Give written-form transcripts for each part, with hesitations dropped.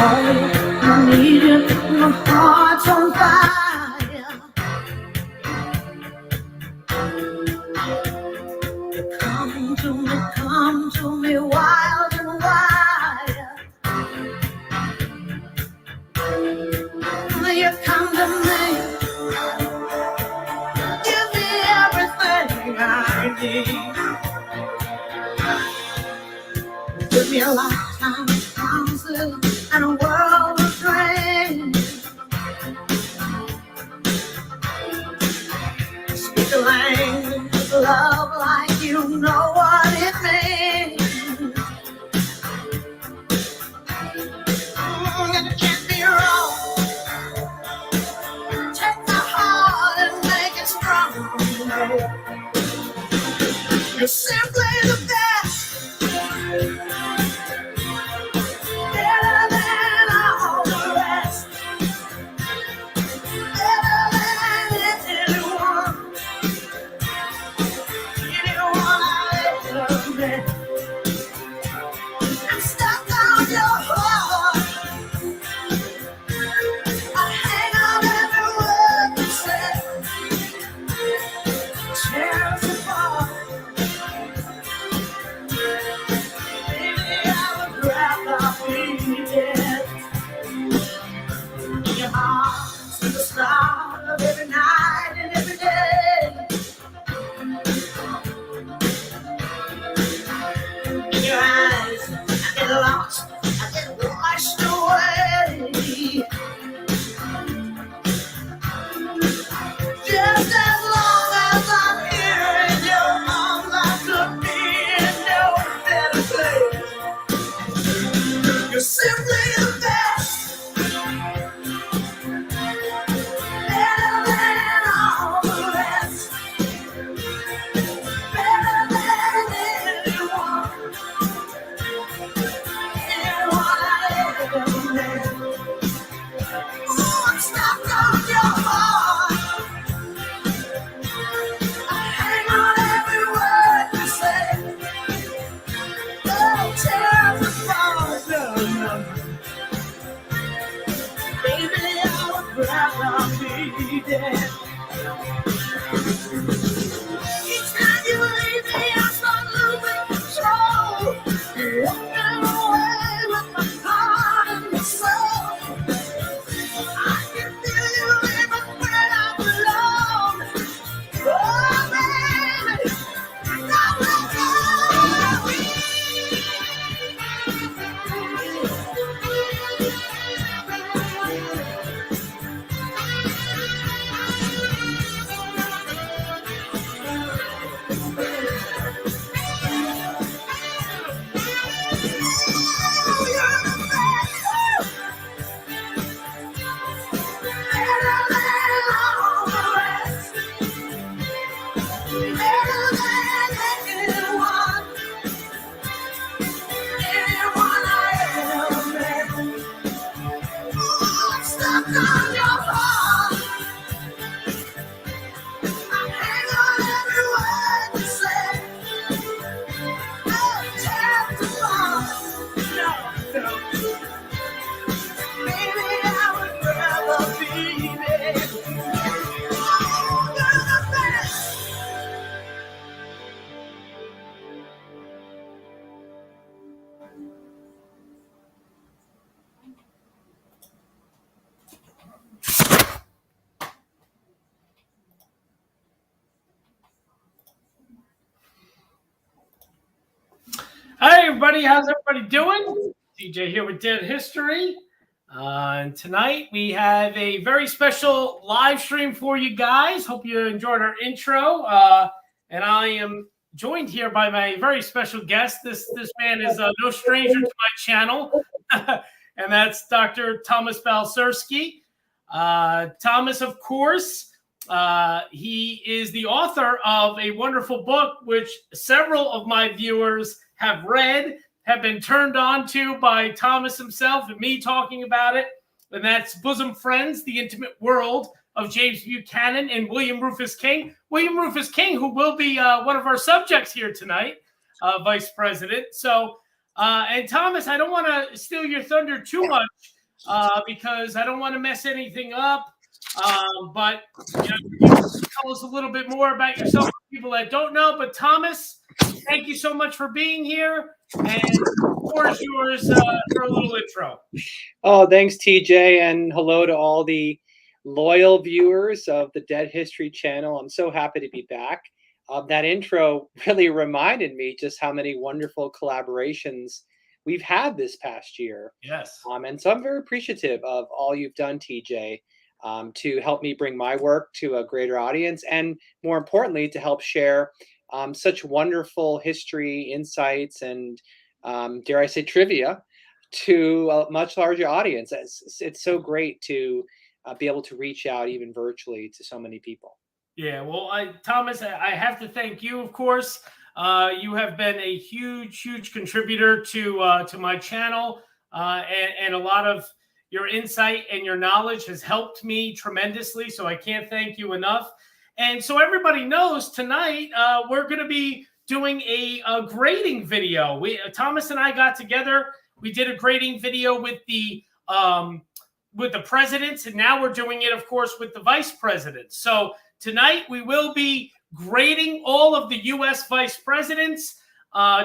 I need you, my heart's on fire. Come to me, wild and wild. You come to me, give me everything I need. Give me a lifetime of promises and a world of dreams. Speak the language of love like you know what it means. And it can't be wrong. Take my heart and make it strong. You're simply the best. Better than all the rest. Better than anyone. Anyone I ever met. I'm stuck on your heart. I hang on every word you say. Tears apart. Baby, I would rather be dead. In your arms, in the start of every night and every day. In your eyes, I get lost, I get washed away. Just as long as I'm here in your arms, I could be in no better place. You're simply the best. Better than all the rest. Better than anyone. Anyone I ever met. Ooh, I'm stuck on your heart. I hang on every word you say. Oh, tears apart. No. Baby, I would rather be dead. Each time you leave me, I start losing control. Walking away with my heart and my soul. I can feel you leaving when I'm alone. Oh, baby, don't let go. Hi, everybody. How's everybody doing? DJ here with Dead History. And tonight we have a very special live stream for you guys. Hope you enjoyed our intro. And I am joined here by my very special guest. This man is no stranger to my channel. And that's Dr. Thomas BALCERSKI. Thomas, of course, he is the author of a wonderful book, which several of my viewers have read, have been turned on to by Thomas himself and me talking about it. And that's Bosom Friends, The Intimate World of James Buchanan and William Rufus King. William Rufus King, who will be one of our subjects here tonight, Vice President. So And Thomas, I don't want to steal your thunder too much because I don't want to mess anything up. But you know, you can tell us a little bit more about yourself for people that don't know. But Thomas, thank you so much for being here. And the floor is yours for a little intro. Oh, thanks, TJ, and hello to all the loyal viewers of the Dead History channel. I'm so happy to be back. That intro really reminded me just how many wonderful collaborations we've had this past year. Yes. And so I'm very appreciative of all you've done, TJ, to help me bring my work to a greater audience, and more importantly, to help share such wonderful history, insights, and dare I say trivia to a much larger audience. It's so great to be able to reach out even virtually to so many people. Yeah, well, Thomas, I have to thank you, of course. You have been a huge contributor to my channel, and a lot of your insight and your knowledge has helped me tremendously. So I can't thank you enough. And so everybody knows tonight we're going to be doing a grading video. Thomas and I got together. We did a grading video with the presidents, and now we're doing it, of course, with the vice presidents. So tonight we will be grading all of the U.S. vice presidents,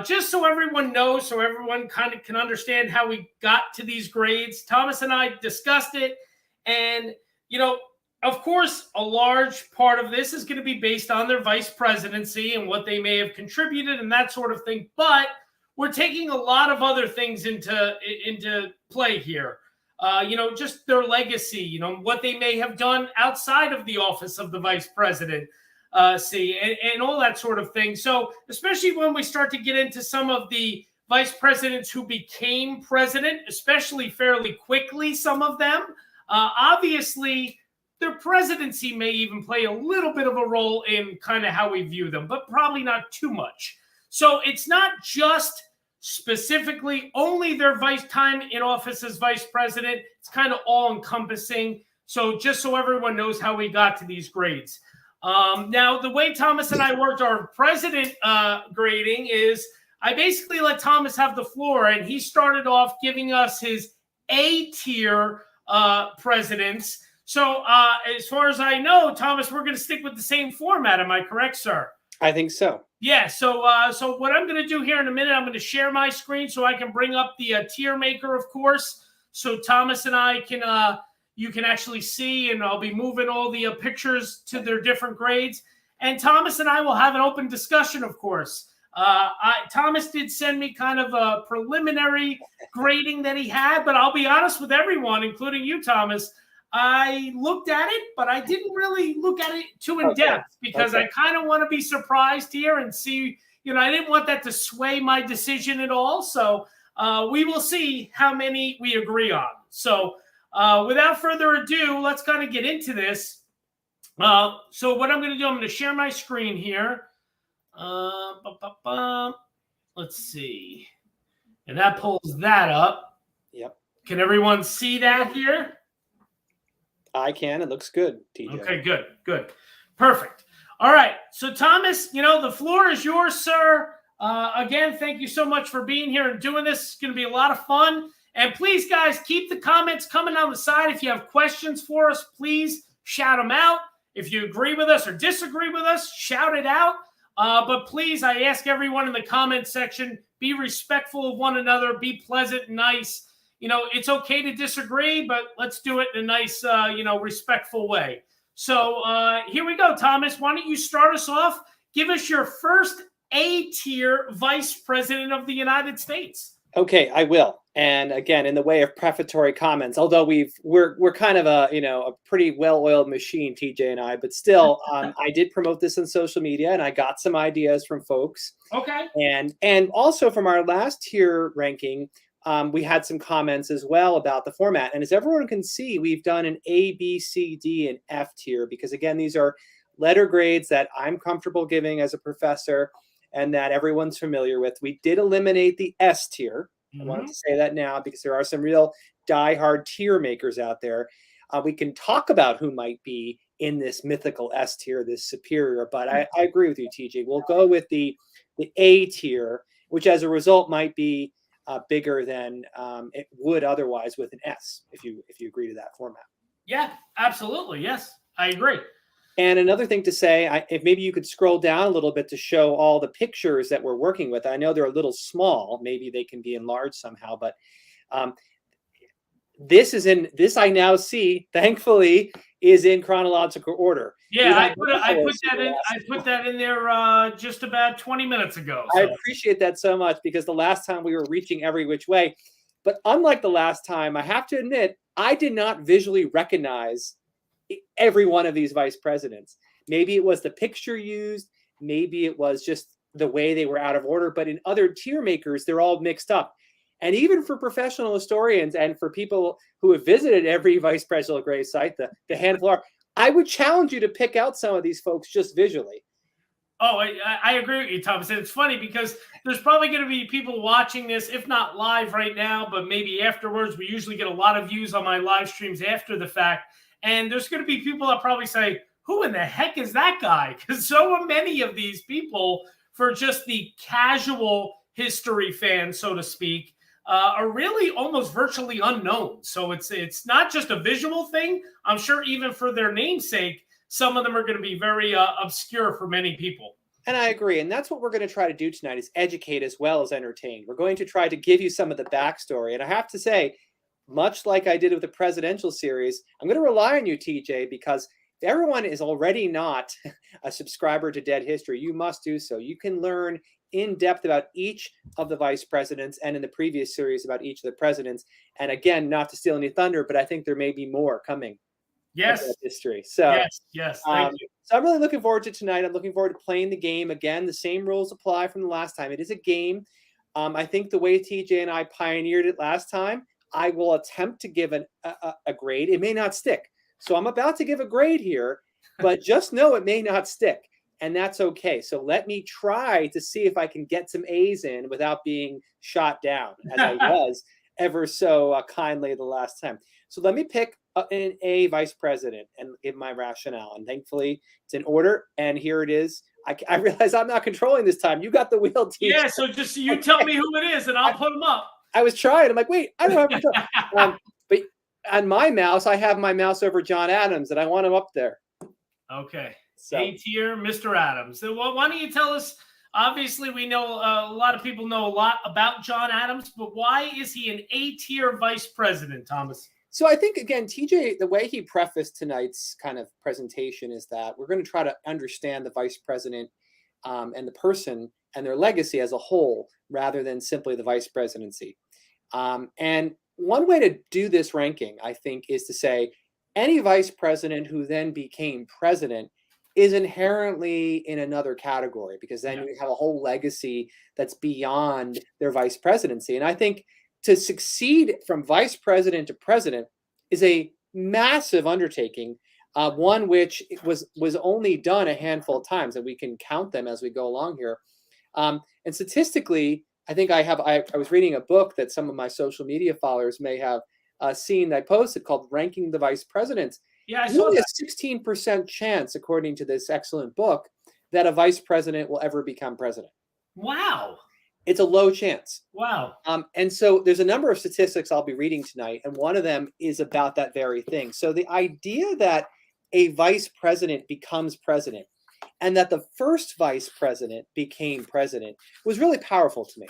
just so everyone knows, so everyone kind of can understand how we got to these grades. Thomas and I discussed it, and you know, of course, a large part of this is going to be based on their vice presidency and what they may have contributed and that sort of thing. But we're taking a lot of other things into play here. You know, just their legacy, you know, what they may have done outside of the office of the vice president, and all that sort of thing. So especially when we start to get into some of the vice presidents who became president, especially fairly quickly, some of them, obviously their presidency may even play a little bit of a role in kind of how we view them, but probably not too much. So it's not just specifically only their time in office as vice president. It's kind of all encompassing. So just so everyone knows how we got to these grades. Now, the way Thomas and I worked our president grading is I basically let Thomas have the floor, and he started off giving us his A-tier presidents. So as far as I know, Thomas, we're going to stick with the same format. Am I correct, sir? I think so. Yeah, so what I'm going to do here in a minute, I'm going to share my screen so I can bring up the tier maker, of course, so Thomas and I can you can actually see, and I'll be moving all the pictures to their different grades. And Thomas and I will have an open discussion, of course. Thomas did send me kind of a preliminary grading that he had, but I'll be honest with everyone, including you, Thomas. I looked at it, but I didn't really look at it too in depth because I kind of want to be surprised here and see, you know, I didn't want that to sway my decision at all. So we will see how many we agree on. So without further ado, let's kind of get into this. So what I'm going to do, I'm going to share my screen here. Let's see. And that pulls that up. Yep. Can everyone see that here? I can. It looks good, TJ. Okay, good. Perfect. All right. So, Thomas, you know, the floor is yours, sir. Again, thank you so much for being here and doing this. It's going to be a lot of fun. And please, guys, keep the comments coming on the side. If you have questions for us, please shout them out. If you agree with us or disagree with us, shout it out. But please, I ask everyone in the comment section, be respectful of one another, be pleasant and nice. You know, it's okay to disagree, but let's do it in a nice, you know, respectful way. So here we go, Thomas. Why don't you start us off? Give us your first A-tier vice president of the United States. Okay, I will. And again, in the way of prefatory comments, although we're kind of a, you know, a pretty well-oiled machine, TJ and I, but still, I did promote this on social media, and I got some ideas from folks. Okay. And also from our last tier ranking. We had some comments as well about the format. And as everyone can see, we've done an A, B, C, D, and F tier because, again, these are letter grades that I'm comfortable giving as a professor and that everyone's familiar with. We did eliminate the S tier. I wanted to say that now because there are some real diehard tier makers out there. We can talk about who might be in this mythical S tier, this superior, but I agree with you, TJ. We'll go with the A tier, which as a result might be bigger than it would otherwise with an S, if you agree to that format. Yeah, absolutely. Yes, I agree. And another thing to say, if maybe you could scroll down a little bit to show all the pictures that we're working with. I know they're a little small. Maybe they can be enlarged somehow, but this I now see, thankfully, is in chronological order. Yeah, I put that in there just about 20 minutes ago. So. I appreciate that so much, because the last time we were reaching every which way. But unlike the last time, I have to admit, I did not visually recognize every one of these vice presidents. Maybe it was the picture used, maybe it was just the way they were out of order, but in other tier makers, they're all mixed up. And even for professional historians and for people who have visited every Vice Presidential grave site, the handful are, I would challenge you to pick out some of these folks just visually. Oh, I agree with you, Thomas. And it's funny because there's probably going to be people watching this, if not live right now, but maybe afterwards. We usually get a lot of views on my live streams after the fact. And there's going to be people that probably say, who in the heck is that guy? Because so many of these people, for just the casual history fan, so to speak, are really almost virtually unknown. So it's not just a visual thing. I'm sure even for their namesake, some of them are going to be very obscure for many people. And I agree. And that's what we're going to try to do tonight, is educate as well as entertain. We're going to try to give you some of the backstory. And I have to say, much like I did with the presidential series, I'm going to rely on you, TJ, because if everyone is already not a subscriber to Dead History, you must do so. You can learn in depth about each of the vice presidents, and in the previous series about each of the presidents. And again, not to steal any thunder, but I think there may be more coming. Yes. History. So yes. Thank you. So I'm really looking forward to tonight. I'm looking forward to playing the game again. The same rules apply from the last time. It is a game. I think the way TJ and I pioneered it last time, I will attempt to give a grade. It may not stick. So I'm about to give a grade here, but just know it may not stick. And that's okay. So let me try to see if I can get some A's in without being shot down, as I was ever so kindly the last time. So let me pick an A vice president and give my rationale. And thankfully, it's in order. And here it is. I realize I'm not controlling this time. You got the wheel, TJ. Yeah, so just you tell me who it is, and I'll put them up. I was trying. I'm like, wait, I don't have control. But on my mouse, I have my mouse over John Adams, and I want him up there. Okay. So. A tier, Mr. Adams. So why don't you tell us? Obviously, we know a lot of people know a lot about John Adams, but why is he an A tier vice president, Thomas? So I think, again, TJ, the way he prefaced tonight's kind of presentation is that we're going to try to understand the vice president and the person and their legacy as a whole, rather than simply the vice presidency. And one way to do this ranking, I think, is to say any vice president who then became president is inherently in another category, because then you have a whole legacy that's beyond their vice presidency. And I think to succeed from vice president to president is a massive undertaking, one which was only done a handful of times, and we can count them as we go along here. And statistically, I think I was reading a book that some of my social media followers may have seen that I posted, called Ranking the Vice Presidents. Yeah, I saw only that. a 16% chance, according to this excellent book, that a vice president will ever become president. Wow. It's a low chance. Wow. And so there's a number of statistics I'll be reading tonight, and one of them is about that very thing. So the idea that a vice president becomes president and that the first vice president became president was really powerful to me.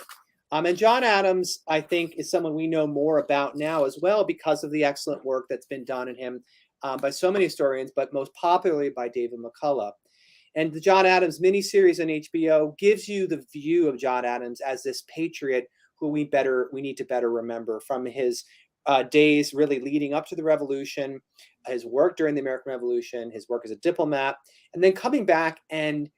And John Adams, I think, is someone we know more about now as well, because of the excellent work that's been done in him by so many historians, but most popularly by David McCullough. And the John Adams miniseries on HBO gives you the view of John Adams as this patriot who we need to better remember, from his days really leading up to the Revolution, his work during the American Revolution, his work as a diplomat, and then coming back and,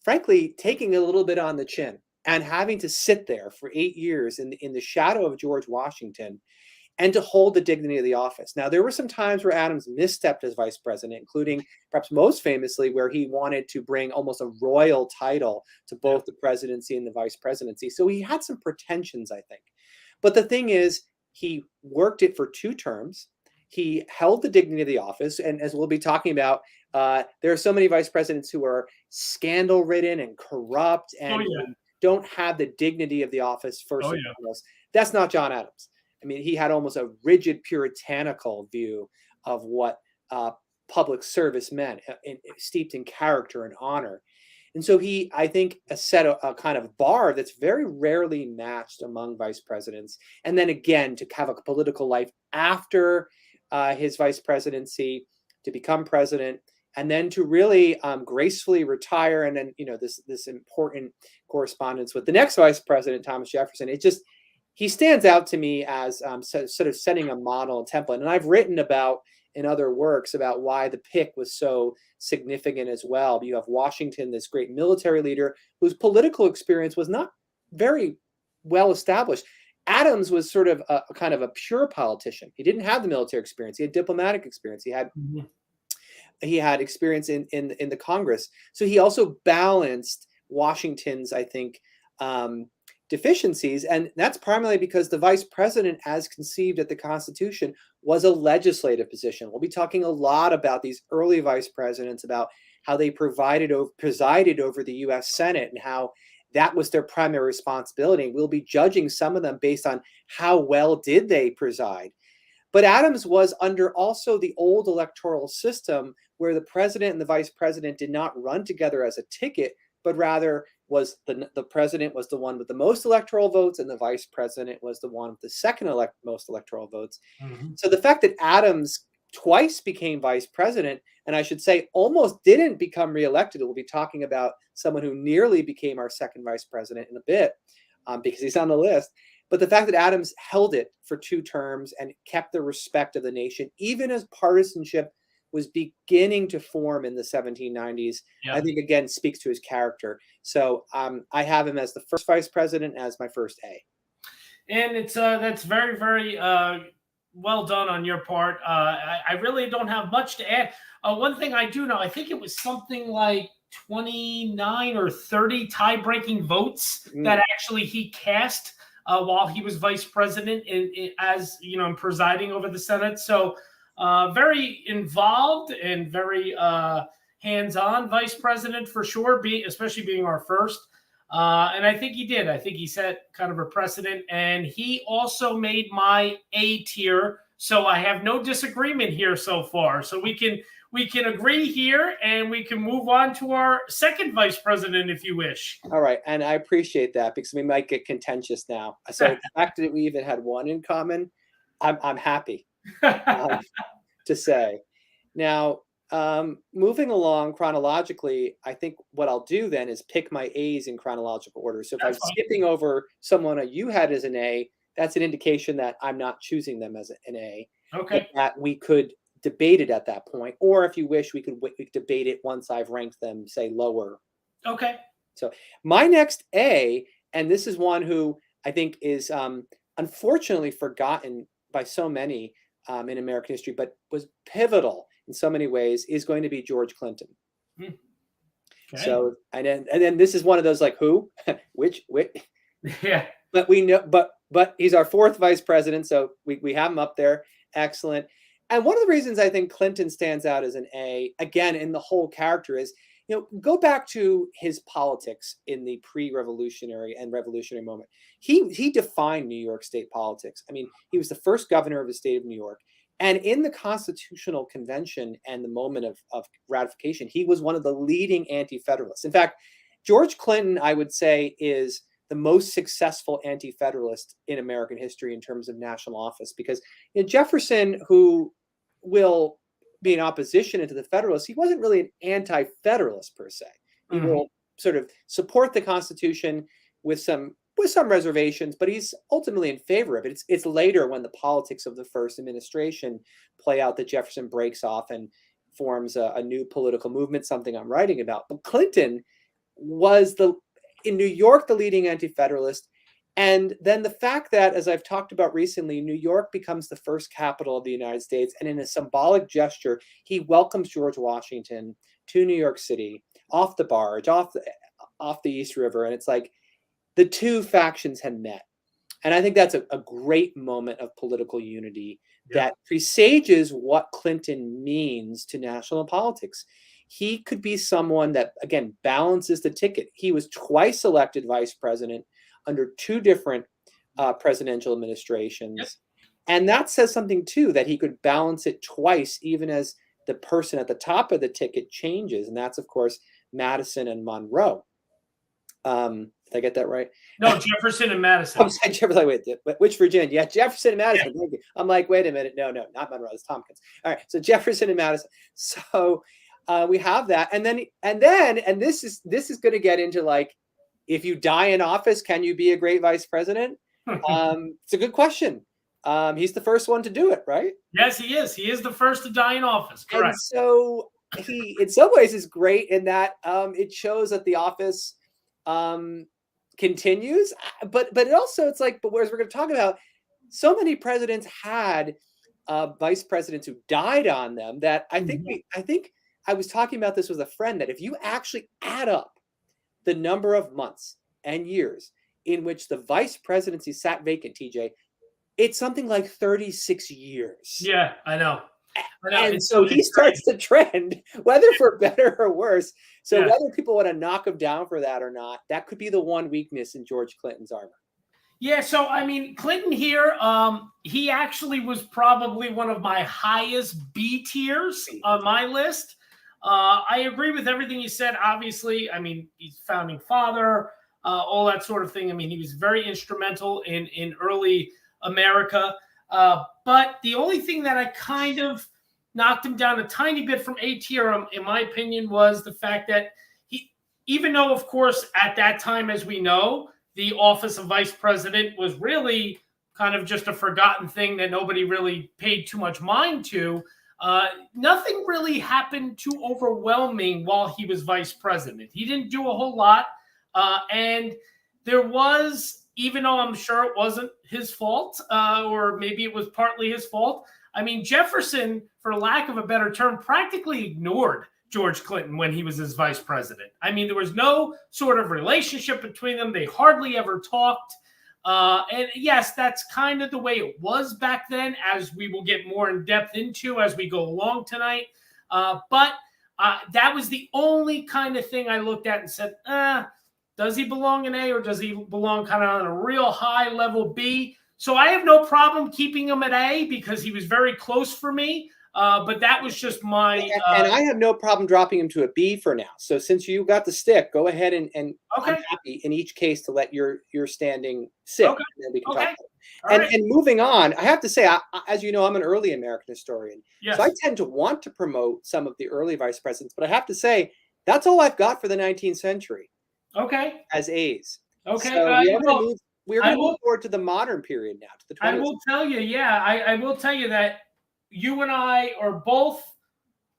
frankly, taking a little bit on the chin and having to sit there for 8 years in the shadow of George Washington and to hold the dignity of the office. Now, there were some times where Adams misstepped as vice president, including perhaps most famously where he wanted to bring almost a royal title to both the presidency and the vice presidency. So he had some pretensions, I think. But the thing is, he worked it for 2 terms. He held the dignity of the office. And as we'll be talking about, there are so many vice presidents who are scandal-ridden and corrupt and don't have the dignity of the office first and foremost. That's not John Adams. I mean, he had almost a rigid puritanical view of what public service meant, steeped in character and honor. And so he, I think, set a kind of bar that's very rarely matched among vice presidents. And then again, to have a political life after his vice presidency, to become president, and then to really gracefully retire. And then, this important correspondence with the next vice president, Thomas Jefferson. He stands out to me as sort of setting a model and template. And I've written about in other works about why the pick was so significant as well. You have Washington, this great military leader whose political experience was not very well established. Adams was sort of a kind of a pure politician. He didn't have the military experience. He had diplomatic experience. He had experience in the Congress. So he also balanced Washington's, I think, deficiencies. And that's primarily because the vice president, as conceived at the Constitution, was a legislative position. We'll be talking a lot about these early vice presidents, about how they presided over the U.S. Senate and how that was their primary responsibility. We'll be judging some of them based on how well did they preside. But Adams was under also the old electoral system where the president and the vice president did not run together as a ticket, but rather was the president was the one with the most electoral votes and the vice president was the one with the second most electoral votes. So the fact that Adams twice became vice president, and I should say almost didn't become reelected, we'll be talking about someone who nearly became our second vice president in a bit because he's on the list. But the fact that Adams held it for 2 terms and kept the respect of the nation, even as partisanship was beginning to form in the 1790s, I think, again, speaks to his character. So I have him as the first vice president, as my first A. And it's that's very, very well done on your part. I really don't have much to add. One thing I do know, I think it was something like 29 or 30 tie-breaking votes that actually he cast while he was vice president as presiding over the Senate. So very involved and very hands-on vice president for sure, especially being our first. And I think he did. I think he set kind of a precedent, and he also made my A tier. So I have no disagreement here so far. So we can agree here, and we can move on to our second vice president if you wish. All right, and I appreciate that because we might get contentious now. So the fact that we even had one in common, I'm happy to say. Now, moving along chronologically, I think what I'll do then is pick my A's in chronological order. So if I'm skipping over someone you had as an A, that's an indication that I'm not choosing them as an A. Okay. That we could debate it at that point, or if you wish, we could debate it once I've ranked them, say, lower. Okay. So my next A, and this is one who I think is unfortunately forgotten by so many in American history, but was pivotal in so many ways, is going to be George Clinton. Okay. So and then this is one of those like who, which, yeah. But we know, but he's our fourth vice president, so we have him up there. Excellent. And one of the reasons I think Clinton stands out as an A, again, in the whole character is, go back to his politics in the pre-revolutionary and revolutionary moment. He defined New York state politics. I mean, he was the first governor of the state of New York. And in the Constitutional Convention and the moment of ratification, he was one of the leading anti-federalists. In fact, George Clinton, I would say, is the most successful anti-federalist in American history in terms of national office, because Jefferson, who will be in opposition to the Federalists, he wasn't really an anti-federalist per se. He will sort of support the Constitution with some reservations, but he's ultimately in favor of it. It's later when the politics of the first administration play out that Jefferson breaks off and forms a new political movement, something I'm writing about. But Clinton was in New York, the leading anti-federalist. And then the fact that, as I've talked about recently, New York becomes the first capital of the United States. And in a symbolic gesture, he welcomes George Washington to New York City, off the barge, off the East River. And it's like the two factions had met. And I think that's a great moment of political unity that presages what Clinton means to national politics. He could be someone that, again, balances the ticket. He was twice elected vice president under two different presidential administrations. Yep. And that says something, too, that he could balance it twice, even as the person at the top of the ticket changes. And that's, of course, Madison and Monroe. Did I get that right? No, Jefferson and Madison. I'm saying Jefferson. Wait, which Virginia? Yeah, Jefferson and Madison. Yeah. Thank you. I'm like, wait a minute. No, not Monroe. It's Tompkins. All right. So Jefferson and Madison. So we have that. And this is going to get into, like, if you die in office, can you be a great vice president? It's a good question. He's the first one to do it, right? Yes, he is. He is the first to die in office. Correct. And so he, in some ways, is great in that it shows that the office continues. But it also, it's like, but whereas we're going to talk about, so many presidents had vice presidents who died on them that I think I was talking about this with a friend, that if you actually add up the number of months and years in which the vice presidency sat vacant, TJ, it's something like 36 years. Yeah, I know. And so he starts the trend, whether for better or worse. So whether people want to knock him down for that or not, that could be the one weakness in George Clinton's armor. Yeah, so, I mean, Clinton here, he actually was probably one of my highest B tiers on my list. I agree with everything you said, obviously. I mean, he's founding father, all that sort of thing. I mean, he was very instrumental in early America. But the only thing that I kind of knocked him down a tiny bit from A tier, in my opinion, was the fact that he, even though, of course, at that time, as we know, the office of vice president was really kind of just a forgotten thing that nobody really paid too much mind to. Nothing really happened too overwhelming while he was vice president. He didn't do a whole lot. And there was, even though I'm sure it wasn't his fault, or maybe it was partly his fault, I mean, Jefferson, for lack of a better term, practically ignored George Clinton when he was his vice president. I mean, there was no sort of relationship between them. They hardly ever talked. And yes, that's kind of the way it was back then, as we will get more in depth into as we go along tonight. But that was the only kind of thing I looked at and said, does he belong in A, or does he belong kind of on a real high level B? So I have no problem keeping him at A because he was very close for me. But that was just my... and I have no problem dropping him to a B for now. So since you got the stick, go ahead and okay. I'm happy in each case to let your standing sit. Okay. And then we can talk about it. And moving on, I have to say, as you know, I'm an early American historian. Yes. So I tend to want to promote some of the early vice presidents. But I have to say, that's all I've got for the 19th century. Okay. As A's. Okay. So we're going to move forward to the modern period now. To the 20th. I will tell you, I will tell you that you and I are both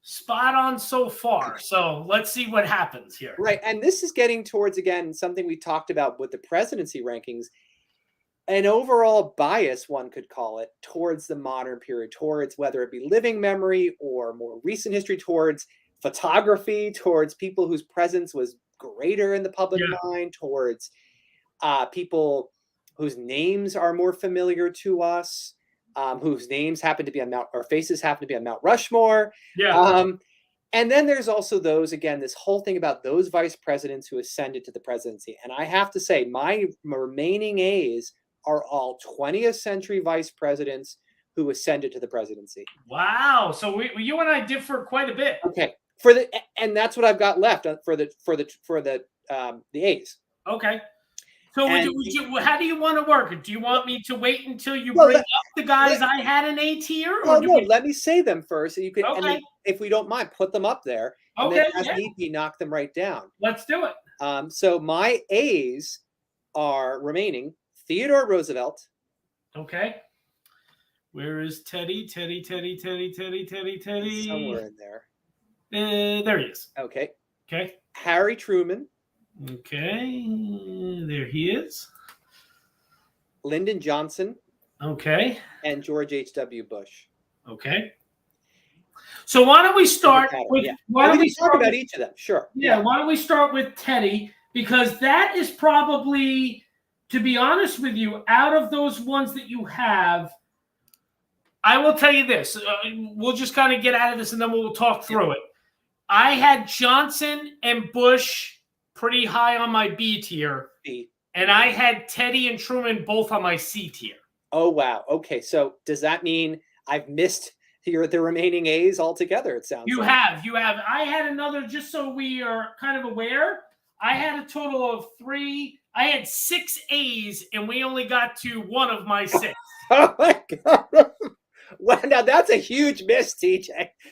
spot on so far. So let's see what happens here. Right. And this is getting towards, again, something we talked about with the presidency rankings, an overall bias, one could call it, towards the modern period, towards whether it be living memory or more recent history, towards photography, towards people whose presence was greater in the public mind, towards people whose names are more familiar to us. Whose names happen to be on Mount, or faces happen to be on Mount Rushmore. Yeah. And then there's also those, again, this whole thing about those vice presidents who ascended to the presidency. And I have to say, my remaining A's are all 20th century vice presidents who ascended to the presidency. Wow. So you and I differ quite a bit. Okay. And that's what I've got left for the A's. Okay. So how do you want to work it? Do you want me to wait until you bring up the guys I had in A tier? Well, no, let me say them first. So you can, and then, if we don't mind, put them up there. And then as need be, knock them right down. Let's do it. So my A's are remaining Theodore Roosevelt. Okay. Where is Teddy? Teddy. Somewhere in there. There he is. Okay. Okay. Harry Truman. Okay, there he is. Lyndon Johnson. Okay. And George H.W. Bush. Okay. So why don't we start with... Yeah. Why don't we talk about each of them? Sure. Yeah, why don't we start with Teddy? Because that is probably, to be honest with you, out of those ones that you have, I will tell you this. We'll just kind of get out of this and then we'll talk through it. I had Johnson and Bush pretty high on my B tier. and I had Teddy and Truman both on my C tier. Oh, wow. Okay. So does that mean I've missed the remaining A's altogether? It sounds You like. have. I had another, just so we are kind of aware, I had a total of 3. I had 6 A's, and we only got to 1 of my 6. Oh my God. Well, now that's a huge miss, TJ.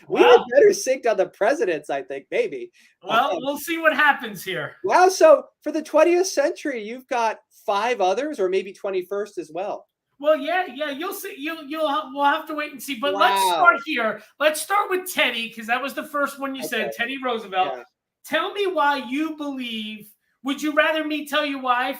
We were better synced on the presidents, I think, maybe. Well, we'll see what happens here. Wow. So for the 20th century, you've got 5 others, or maybe 21st as well. Well, yeah, you'll see. We'll have to wait and see. But let's start here. Let's start with Teddy, because that was the first one you said, Teddy Roosevelt. Yeah. Tell me why you believe. Would you rather me tell you why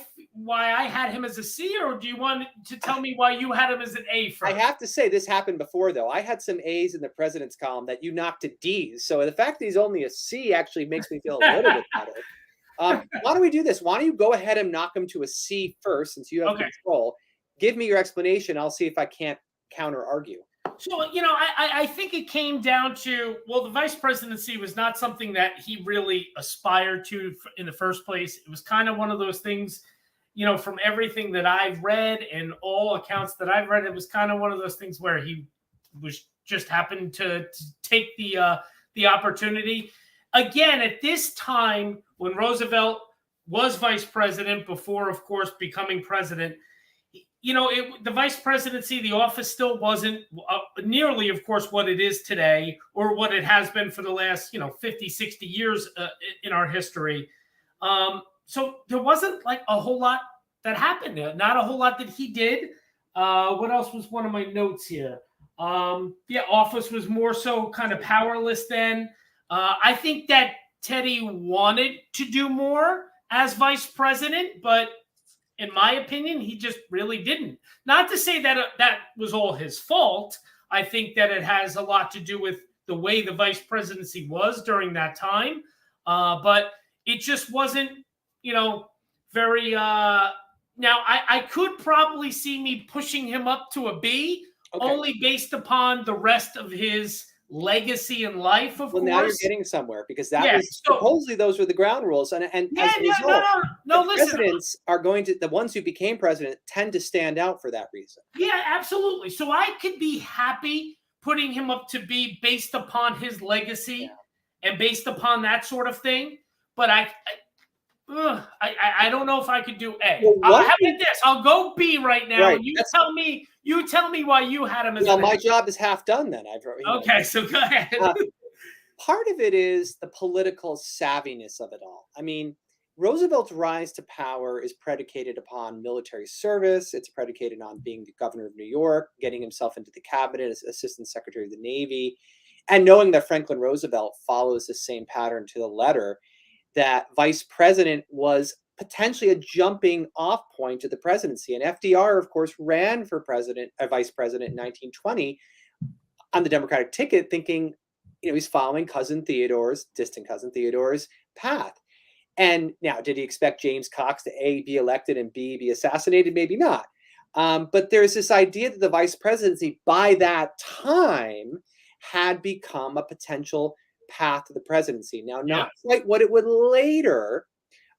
I had him as a C, or do you want to tell me why you had him as an A first? I have to say this happened before, though. I had some A's in the president's column that you knocked to D's. So the fact that he's only a C actually makes me feel a little bit better. Why don't we do this? Why don't you go ahead and knock him to a C first, since you have control? Give me your explanation. I'll see if I can't counter argue. So, I think it came down to, well, the vice presidency was not something that he really aspired to in the first place. It was kind of one of those things, from everything that I've read and all accounts that I've read, it was kind of one of those things where he was just happened to take the opportunity. Again, at this time, when Roosevelt was vice president, before, of course, becoming president, the vice presidency, the office still wasn't nearly, of course, what it is today, or what it has been for the last, 50, 60 years in our history. So there wasn't like a whole lot that happened. Not a whole lot that he did. What else was one of my notes here? Office was more so kind of powerless then. I think that Teddy wanted to do more as vice president, but in my opinion, he just really didn't. Not to say that that was all his fault. I think that it has a lot to do with the way the vice presidency was during that time. But it just wasn't, very... Now, I could probably see me pushing him up to a B, only based upon the rest of his legacy in life, of course. Now you're getting somewhere, because that was supposedly those were the ground rules, and as a result, the presidents are going to, the ones who became president tend to stand out for that reason. Yeah, absolutely. So I could be happy putting him up to B based upon his legacy and based upon that sort of thing, but I don't know if I could do A. How about this? I'll go B right now. And you tell me why you had him as my job is half done then. Okay, so go ahead. Part of it is the political savviness of it all. I mean, Roosevelt's rise to power is predicated upon military service. It's predicated on being the governor of New York, getting himself into the cabinet as assistant secretary of the Navy, and knowing that Franklin Roosevelt follows the same pattern to the letter, that vice president was potentially a jumping off point to the presidency. And FDR, of course, ran for vice president in 1920 on the Democratic ticket, thinking, he's following distant cousin Theodore's path. And now, did he expect James Cox to A, be elected, and B, be assassinated? Maybe not. But there's this idea that the vice presidency by that time had become a potential path to the presidency. Now, not quite what it would later,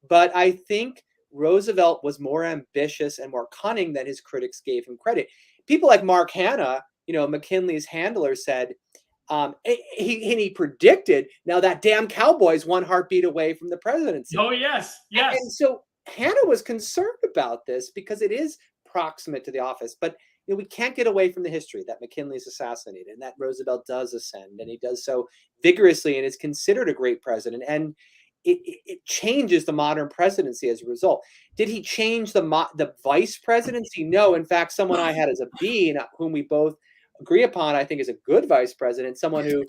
but I think Roosevelt was more ambitious and more cunning than his critics gave him credit. People like Mark Hanna, McKinley's handler, said, he predicted, now that damn cowboy's one heartbeat away from the presidency. Oh, yes. And so Hanna was concerned about this because it is proximate to the office, but we can't get away from the history that McKinley's assassinated and that Roosevelt does ascend, and he does so vigorously and is considered a great president. And it changes the modern presidency as a result. Did he change the vice presidency? No. In fact, someone I had as a B, and whom we both agree upon, I think is a good vice president, someone who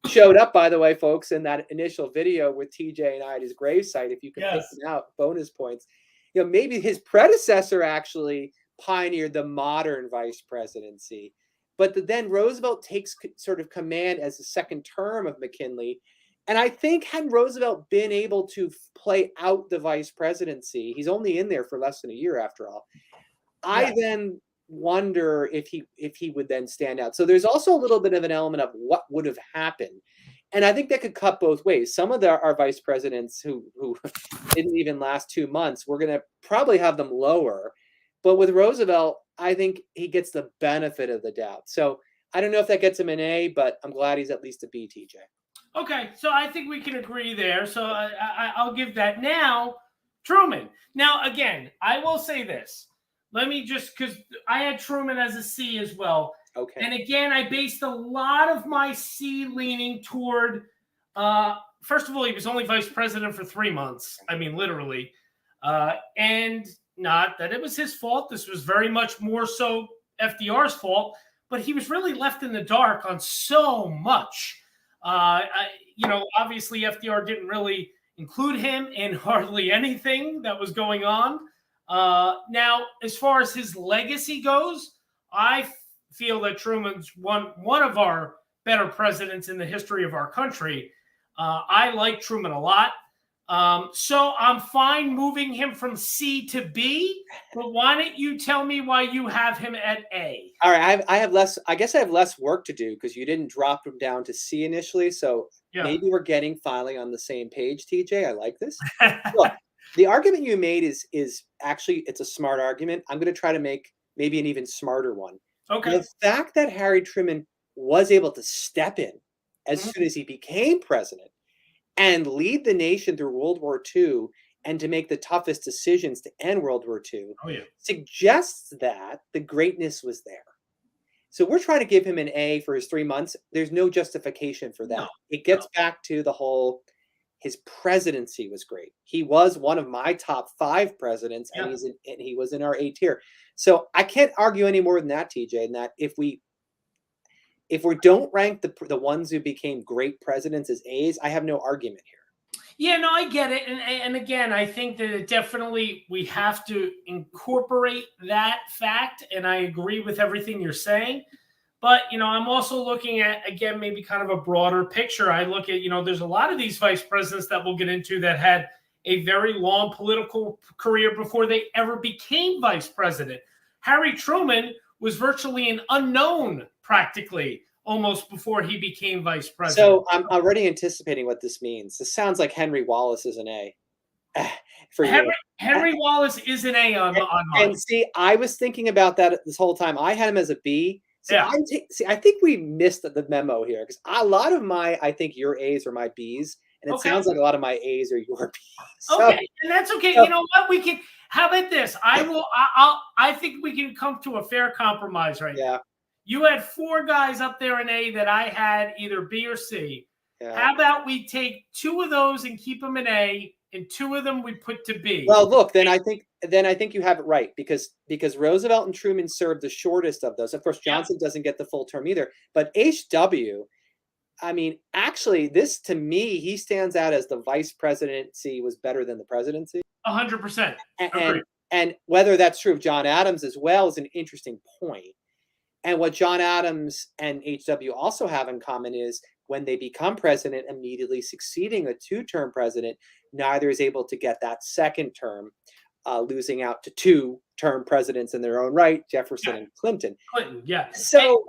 showed up, by the way, folks, in that initial video with TJ and I at his gravesite. If you can pick them out, bonus points. Maybe his predecessor actually pioneered the modern vice presidency, but then Roosevelt takes sort of command as the second term of McKinley. And I think had Roosevelt been able to play out the vice presidency, he's only in there for less than a year after all. I then wonder if he would then stand out. So there's also a little bit of an element of what would have happened And I think that could cut both ways. Some of our vice presidents who didn't even last 2 months, we're going to probably have them lower. But with Roosevelt, I think he gets the benefit of the doubt. So I don't know if that gets him an A, but I'm glad he's at least a B, TJ. Okay, so I think we can agree there. So I'll give that. Now, Truman. Now, again, I will say this. Let me just, because I had Truman as a C as well. Okay. And again, I based a lot of my C leaning toward, first of all, he was only vice president for 3 months. I mean, literally. And not that it was his fault. This was very much more so FDR's fault. But he was really left in the dark on so much. Obviously FDR didn't really include him in hardly anything that was going on. Now, as far as his legacy goes, I feel that Truman's one of our better presidents in the history of our country. I like Truman a lot. So I'm fine moving him from C to B, but why don't you tell me why you have him at A? All right, I have less. I guess I have less work to do because you didn't drop him down to C initially. So maybe we're finally on the same page, TJ. I like this. Look, the argument you made is actually, it's a smart argument. I'm going to try to make maybe an even smarter one. Okay. The fact that Harry Truman was able to step in as soon as he became president and lead the nation through World War II and to make the toughest decisions to end World War II suggests that the greatness was there. So we're trying to give him an A for his 3 months. There's no justification for that. It gets back to the whole, his presidency was great. He was one of my top 5 presidents, and he was in our A tier. So I can't argue any more than that, TJ, and that if we don't rank the ones who became great presidents as A's, I have no argument here. Yeah, no, I get it. And again, I think that it definitely, we have to incorporate that fact. And I agree with everything you're saying. But, I'm also looking at, again, maybe kind of a broader picture. I look at, there's a lot of these vice presidents that we'll get into that had a very long political career before they ever became vice president. Harry Truman was virtually an unknown, practically, almost before he became vice president. So I'm already anticipating what this means. This sounds like Henry Wallace is an A. For Henry Wallace is an A on mine. And see, I was thinking about that this whole time. I had him as a B. I think we missed the memo here because a lot of I think your A's are my B's, and it sounds like a lot of my A's are your B's. So, okay, and that's okay. You know what? We can. How about this? I think we can come to a fair compromise right now. You had 4 guys up there in A that I had either B or C. Yeah. How about we take 2 of those and keep them in A, and 2 of them we put to B? Well, look, then I think you have it right because Roosevelt and Truman served the shortest of those. Of course, Johnson doesn't get the full term either. But HW, I mean, actually, this to me, he stands out as the vice presidency was better than the presidency. 100%. And whether that's true of John Adams as well is an interesting point. And what John Adams and HW also have in common is when they become president, immediately succeeding a 2-term president, neither is able to get that second term, losing out to 2-term presidents in their own right, Jefferson and Clinton. So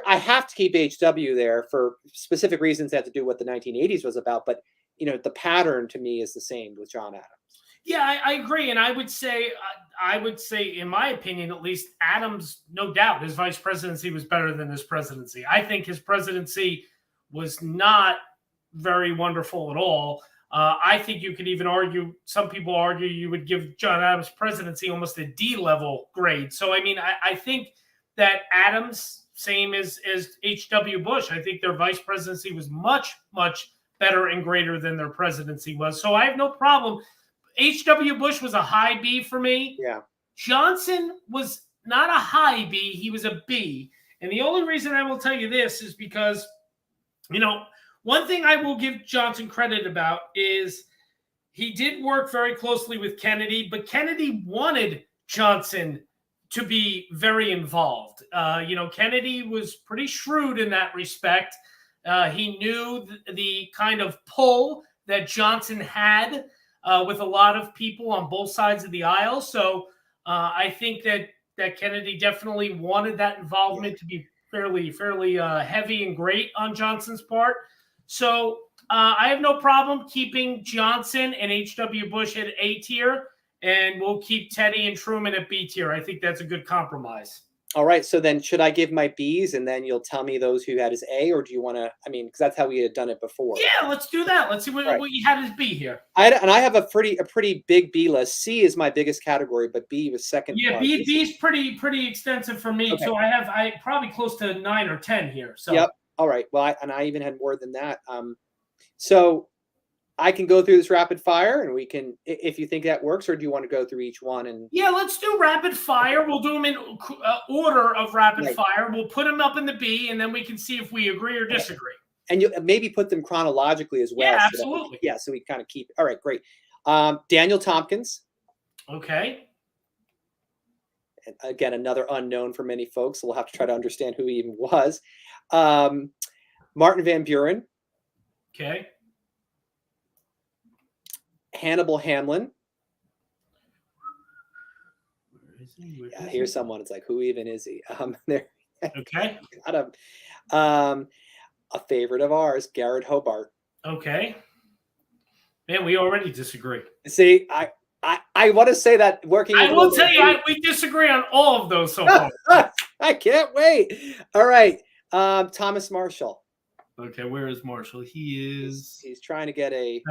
I have to keep HW there for specific reasons that have to do what the 1980s was about. But, the pattern to me is the same with John Adams. Yeah, I agree. And I would say, in my opinion, at least, Adams, no doubt, his vice presidency was better than his presidency. I think his presidency was not very wonderful at all. I think you could even argue, some people argue you would give John Adams' presidency almost a D-level grade. So, I mean, I think that Adams, same as H.W. Bush, I think their vice presidency was much, much better and greater than their presidency was. So I have no problem. H.W. Bush was a high B for me. Yeah. Johnson was not a high B. He was a B. And the only reason I will tell you this is because, one thing I will give Johnson credit about is he did work very closely with Kennedy, but Kennedy wanted Johnson to be very involved. Kennedy was pretty shrewd in that respect. He knew the kind of pull that Johnson had with a lot of people on both sides of the aisle. So I think that Kennedy definitely wanted that involvement to be fairly heavy and great on Johnson's part. So I have no problem keeping Johnson and H.W. Bush at A tier, and we'll keep Teddy and Truman at B tier. I think that's a good compromise. All right. So then should I give my Bs and then you'll tell me those who had as A, or do you want to, I mean, because that's how we had done it before. Yeah, let's do that. Let's see what you had as B here. I have a pretty big B list. C is my biggest category, but B was second. Yeah, B is pretty extensive for me. Okay. So I probably close to 9 or 10 here. So yep. All right. Well, I even had more than that. So I can go through this rapid fire, and we can, if you think that works, or do you want to go through each one? And yeah, let's do rapid fire. We'll do them in order of rapid fire. We'll put them up in the B, and then we can see if we agree or disagree. And you maybe put them chronologically as well. Yeah, absolutely. So we kind of keep. All right, great. Daniel Tompkins. Okay. And again, another unknown for many folks. So we'll have to try to understand who he even was. Martin Van Buren. Okay. Hannibal Hamlin. Where is he? Here's someone. It's like, who even is he? There. Okay. Got him. A favorite of ours, Garrett Hobart. Okay. Man, we already disagree. See, I want to say that working. I will tell you, we disagree on all of those so far. I can't wait. All right, Thomas Marshall. Okay, where is Marshall? He's trying to get a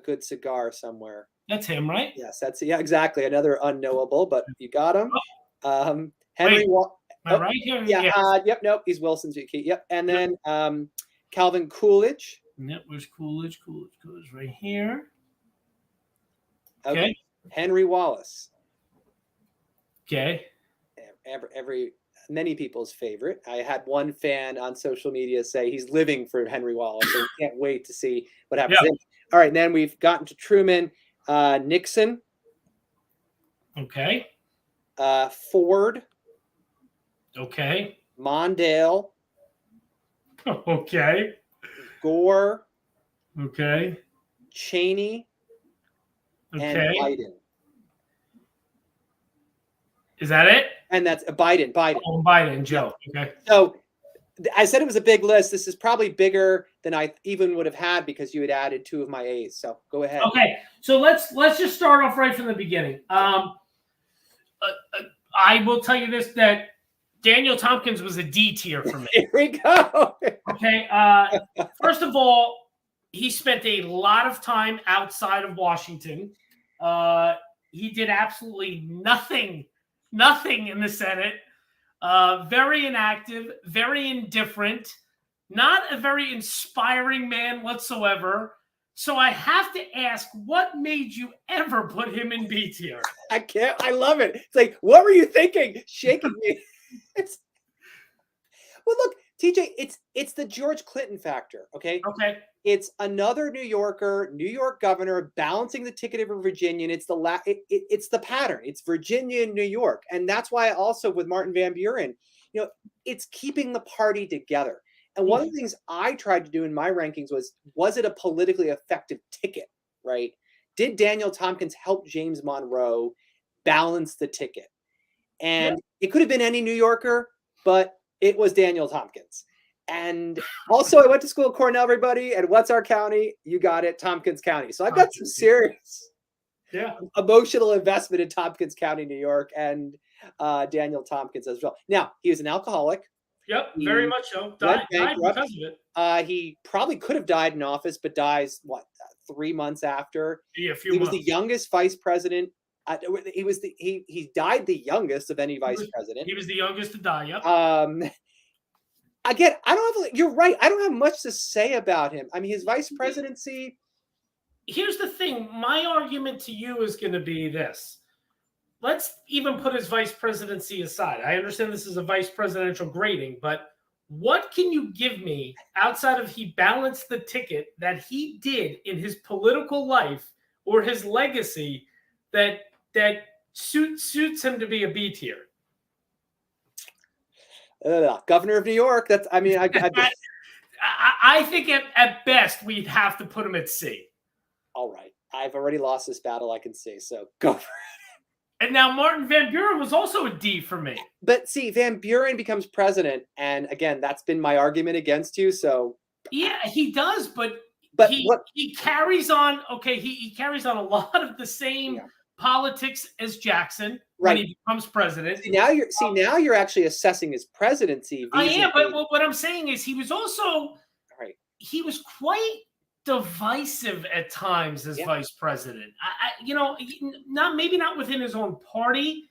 good cigar somewhere. That's him, right? Yes, exactly. Another unknowable, but you got him. Henry. Am I right here? Yeah. Yep. Nope. He's Wilson's VP. Yep. And then Calvin Coolidge. Yep. Where's Coolidge? Coolidge right here. Okay. Henry Wallace. Okay. Many people's favorite. I had one fan on social media say he's living for Henry Wallace and can't wait to see what happens. Yep. All right. And then we've gotten to Truman, Nixon. Okay. Ford. Okay. Mondale. Okay. Gore. Okay. Cheney. Okay. And Biden. Is that it? And that's Biden. Oh, Biden, Joe. Okay. So I said it was a big list. This is probably bigger than I even would have had because you had added 2 of my A's. So go ahead. Okay. So let's just start off right from the beginning. I will tell you this, that Daniel Tompkins was a D tier for me. Here we go. Okay. First of all, he spent a lot of time outside of Washington. He did absolutely nothing in the Senate. Very inactive, very indifferent, not a very inspiring man whatsoever. So I have to ask, what made you ever put him in B tier? I love it. It's like, what were you thinking? Shaking me. Well, look, TJ, it's the George Clinton factor. Okay. It's another New Yorker, New York governor balancing the ticket of a Virginian. It's the pattern. It's Virginia and New York, and that's why also with Martin Van Buren, it's keeping the party together. And one of the things I tried to do in my rankings was it a politically effective ticket? Right? Did Daniel Tompkins help James Monroe balance the ticket? And it could have been any New Yorker, but it was Daniel Tompkins. And also, I went to school at Cornell, everybody. And what's our county? You got it, Tompkins County. So I've got some serious emotional investment in Tompkins County, New York, and Daniel Tompkins as well. Now, he was an alcoholic. Yep, very much so. Died because of it. He probably could have died in office, but dies, 3 months after? Yeah, a few months. He was the youngest vice president. He died the youngest of any vice president. He was the youngest to die. Yep. Again, you're right. I don't have much to say about him. I mean, his vice presidency. Here's the thing. My argument to you is going to be this. Let's even put his vice presidency aside. I understand this is a vice presidential grading, but what can you give me outside of he balanced the ticket that he did in his political life or his legacy that suits him to be a B tier? Governor of New York. I think at best we'd have to put him at C. All right. I've already lost this battle, I can see. So go for it. And now Martin Van Buren was also a D for me. But see, Van Buren becomes president, and again, that's been my argument against you. So yeah, he does, but he carries on. Okay, he carries on a lot of the same politics as Jackson when he becomes president. Now you're actually assessing his presidency. I am, but what I'm saying is he was also he was quite divisive at times as vice president. Maybe not within his own party,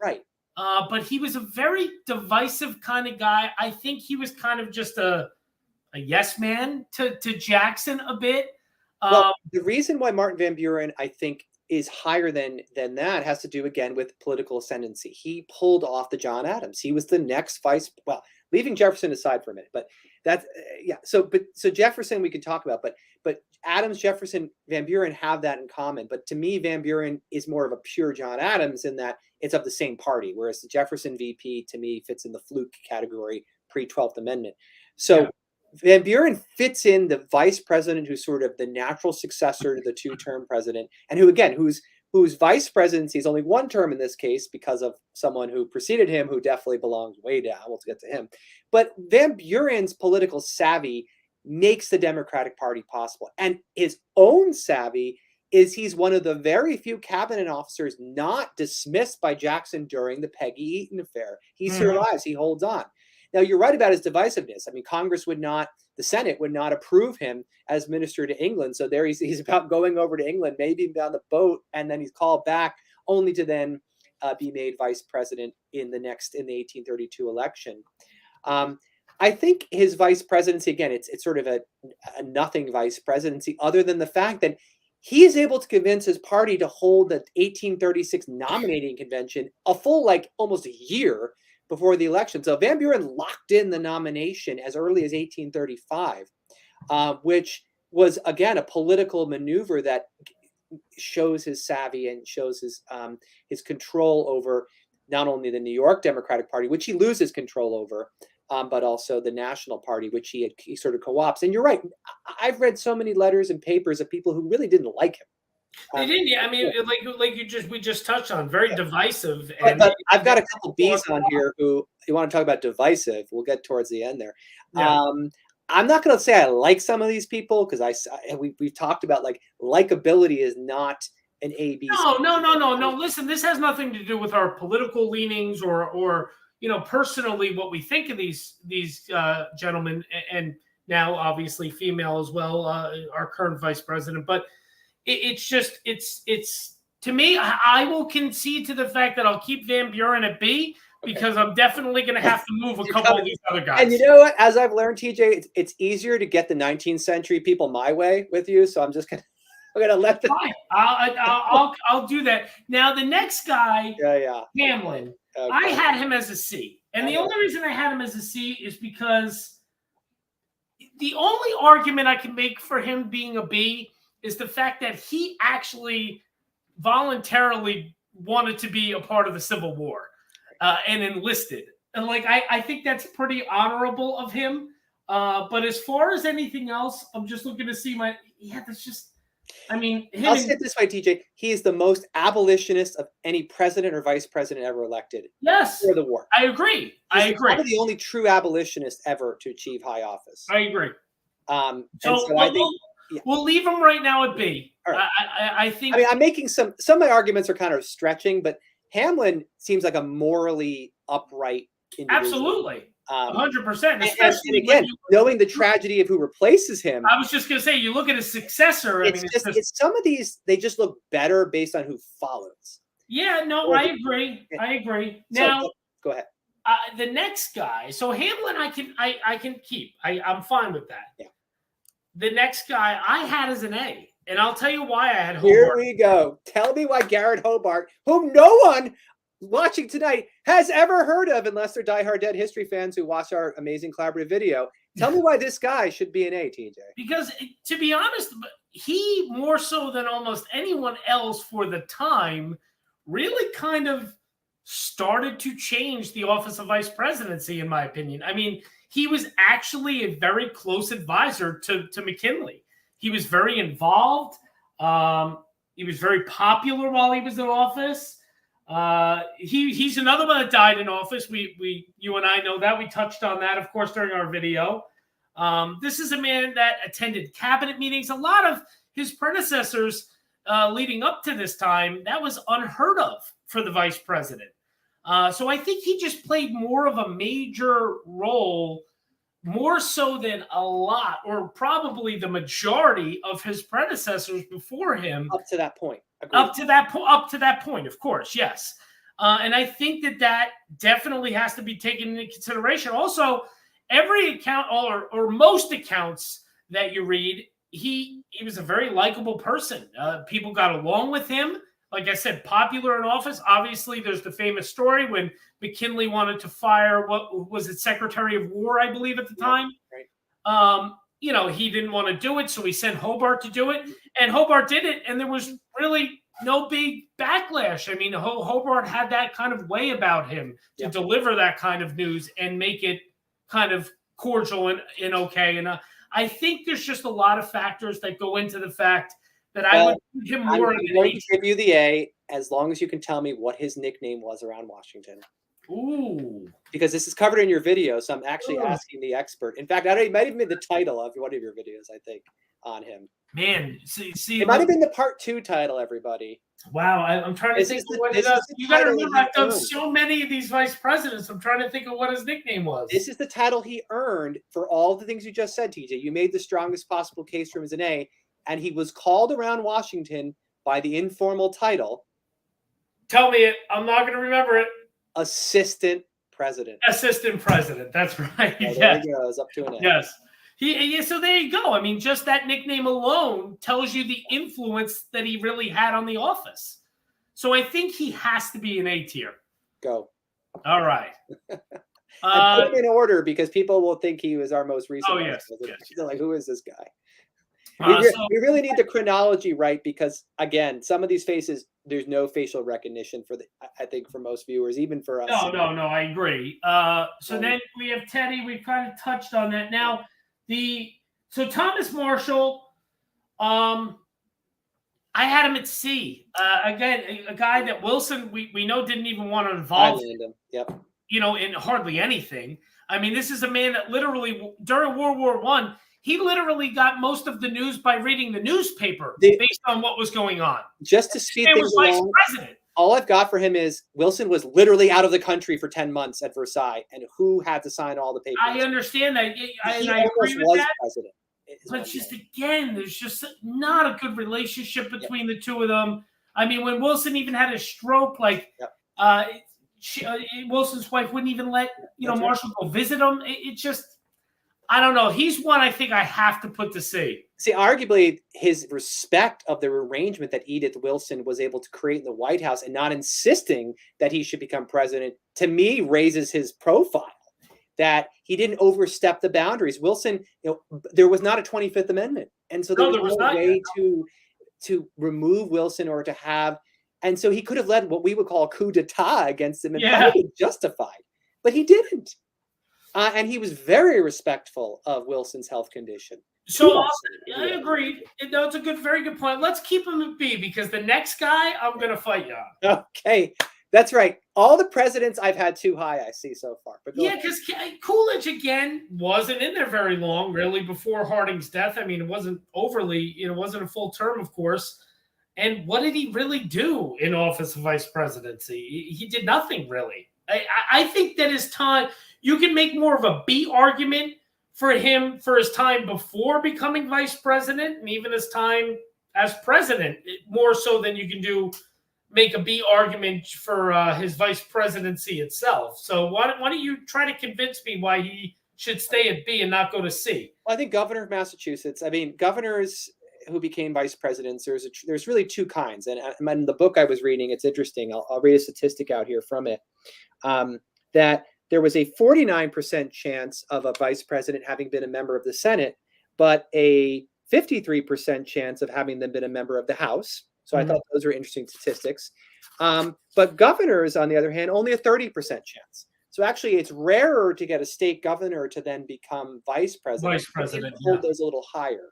but he was a very divisive kind of guy. I think he was kind of just a yes man to Jackson a bit. Well, the reason why Martin Van Buren, I think, is higher than that has to do again with political ascendancy. He pulled off the John Adams. He was the next leaving Jefferson aside for a minute, but that's So Jefferson we could talk about, but Adams, Jefferson, Van Buren have that in common. But to me, Van Buren is more of a pure John Adams in that it's of the same party, whereas the Jefferson VP to me fits in the fluke category pre-12th Amendment. So Van Buren fits in the vice president who's sort of the natural successor to the two-term president, and whose vice presidency is only one term in this case because of someone who preceded him who definitely belongs way down. We'll get to him. But Van Buren's political savvy makes the Democratic Party possible. And his own savvy is he's one of the very few cabinet officers not dismissed by Jackson during the Peggy Eaton affair. He survives. He holds on. Now, you're right about his divisiveness. I mean, the Senate would not approve him as minister to England. So there he's about going over to England, maybe on the boat, and then he's called back only to then be made vice president in the 1832 election. I think his vice presidency, again, it's sort of a nothing vice presidency other than the fact that he is able to convince his party to hold the 1836 nominating convention a full, almost a year before the election. So Van Buren locked in the nomination as early as 1835, which was, again, a political maneuver that shows his savvy and shows his control over not only the New York Democratic Party, which he loses control over, but also the National Party, which he sort of co-opts. And you're right. I've read so many letters and papers of people who really didn't like him. They didn't. I mean, we just touched on, very divisive. But I've got a couple Bs on here who you want to talk about divisive. We'll get towards the end there. Yeah. I'm not going to say I like some of these people because we've talked about likability is not an ABC. No. Listen, this has nothing to do with our political leanings or personally what we think of these gentlemen, and now obviously female as well, our current vice president, but. It's to me, I will concede to the fact that I'll keep Van Buren at B because I'm definitely going to have to move a couple of these other guys. And you know what? As I've learned, TJ, it's easier to get the 19th century people my way with you. So I'm just going to let them. Fine. I'll do that. Now, the next guy, Hamlin, I had him as a C. And the only reason I had him as a C is because the only argument I can make for him being a B is the fact that he actually voluntarily wanted to be a part of the Civil War and enlisted. And I think that's pretty honorable of him. But as far as anything else, I'm just looking to see that's just, I mean. I'll say it this way, TJ. He is the most abolitionist of any president or vice president ever elected. Yes. For the war. I agree. He's probably the only true abolitionist ever to achieve high office. I agree. So I think. We'll leave him right now at B. Right. I think. I mean, I'm making some of my arguments are kind of stretching, but Hamlin seems like a morally upright individual. Absolutely, 100%. And again, knowing the tragedy of who replaces him. I was just going to say, you look at his successor. It's some of these, they just look better based on who follows. Yeah, no, I agree. Now, so, go ahead. The next guy. So Hamlin, I can keep. I'm fine with that. Yeah. The next guy I had as an A, and I'll tell you why I had Hobart. Here we go. Tell me why Garrett Hobart, whom no one watching tonight has ever heard of, unless they're diehard Dead History fans who watch our amazing collaborative video. Tell me why this guy should be an A, TJ. Because, to be honest, he, more so than almost anyone else for the time, really kind of started to change the office of vice presidency, in my opinion. I mean, he was actually a very close advisor to McKinley. He was very involved. He was very popular while he was in office. He's another one that died in office. You and I know that. We touched on that, of course, during our video. This is a man that attended cabinet meetings. A lot of his predecessors leading up to this time, that was unheard of for the vice president. So I think he just played more of a major role, more so than a lot, or probably the majority of his predecessors before him. Up to that point. Agreed. Up to that point, of course, yes. And I think that definitely has to be taken into consideration. Also, every account or most accounts that you read, he was a very likable person. People got along with him. Like I said, popular in office. Obviously, there's the famous story when McKinley wanted to fire, what was it, Secretary of War, I believe, at the time. Right. He didn't want to do it, so he sent Hobart to do it. And Hobart did it, and there was really no big backlash. I mean, Hobart had that kind of way about him to deliver that kind of news and make it kind of cordial and okay. And I think there's just a lot of factors that go into the fact that I would give him more. I'm going to give you the A as long as you can tell me what his nickname was around Washington. Ooh. Because this is covered in your video, so I'm actually asking the expert. In fact, it might have been the title of one of your videos, I think, on him. Man, see, it might have been the part 2 title, everybody. Wow, I'm trying to think of what it is. You got to remember, I've done so many of these vice presidents. I'm trying to think of what his nickname was. This is the title he earned for all the things you just said, TJ. You made the strongest possible case for him as an A, and he was called around Washington by the informal title. Tell me it. I'm not going to remember it. Assistant President. Assistant President. That's right. Oh, there he goes, up to an A. Yes. So there you go. I mean, just that nickname alone tells you the influence that he really had on the office. So I think he has to be an A tier. Go. All right. I put him in order because people will think he was our most recent. Oh, yes. They're like, who is this guy? We really need the chronology right because, again, some of these faces, there's no facial recognition I think for most viewers, even for us. No, I agree. So then we have Teddy. We kind of touched on that. Now, so Thomas Marshall, I had him at C. Again, a guy that Wilson, we know didn't even want to involve him. Yep. In hardly anything. I mean, this is a man that literally, during World War I, he literally got most of the news by reading the newspaper based on what was going on. Just to speed things along, all I've got for him is Wilson was literally out of the country for 10 months at Versailles, and who had to sign all the papers? I understand that. I agree with that. President, but just again, there's just not a good relationship between the two of them. I mean, when Wilson even had a stroke, Wilson's wife wouldn't even let Marshall go visit him. It just, I don't know. He's one I think I have to put to C. See, arguably, his respect of the arrangement that Edith Wilson was able to create in the White House and not insisting that he should become president, to me, raises his profile. That he didn't overstep the boundaries. Wilson, there was not a 25th Amendment, and so there was no way to remove Wilson or to have. And so he could have led what we would call a coup d'etat against him and probably justified, but he didn't. And he was very respectful of Wilson's health condition. So I agree. That's a very good point. Let's keep him at B because the next guy I'm going to fight you on. Okay, that's right. All the presidents I've had too high, I see so far. But because Coolidge again wasn't in there very long, really, before Harding's death. I mean, it wasn't overly, it wasn't a full term, of course. And what did he really do in office of vice presidency? He did nothing really. I think that his time, you can make more of a B argument for him for his time before becoming vice president and even his time as president, more so than you can make a B argument for his vice presidency itself. So why don't you try to convince me why he should stay at B and not go to C? Well, I think governor of Massachusetts, governors who became vice presidents, there's really two kinds. And in the book I was reading, it's interesting. I'll read a statistic out here from it, that there was a 49% chance of a vice president having been a member of the Senate, but a 53% chance of having them been a member of the House. So I thought those were interesting statistics. But governors, on the other hand, only a 30% chance. So actually, it's rarer to get a state governor to then become vice president. Vice president, hold those a little higher.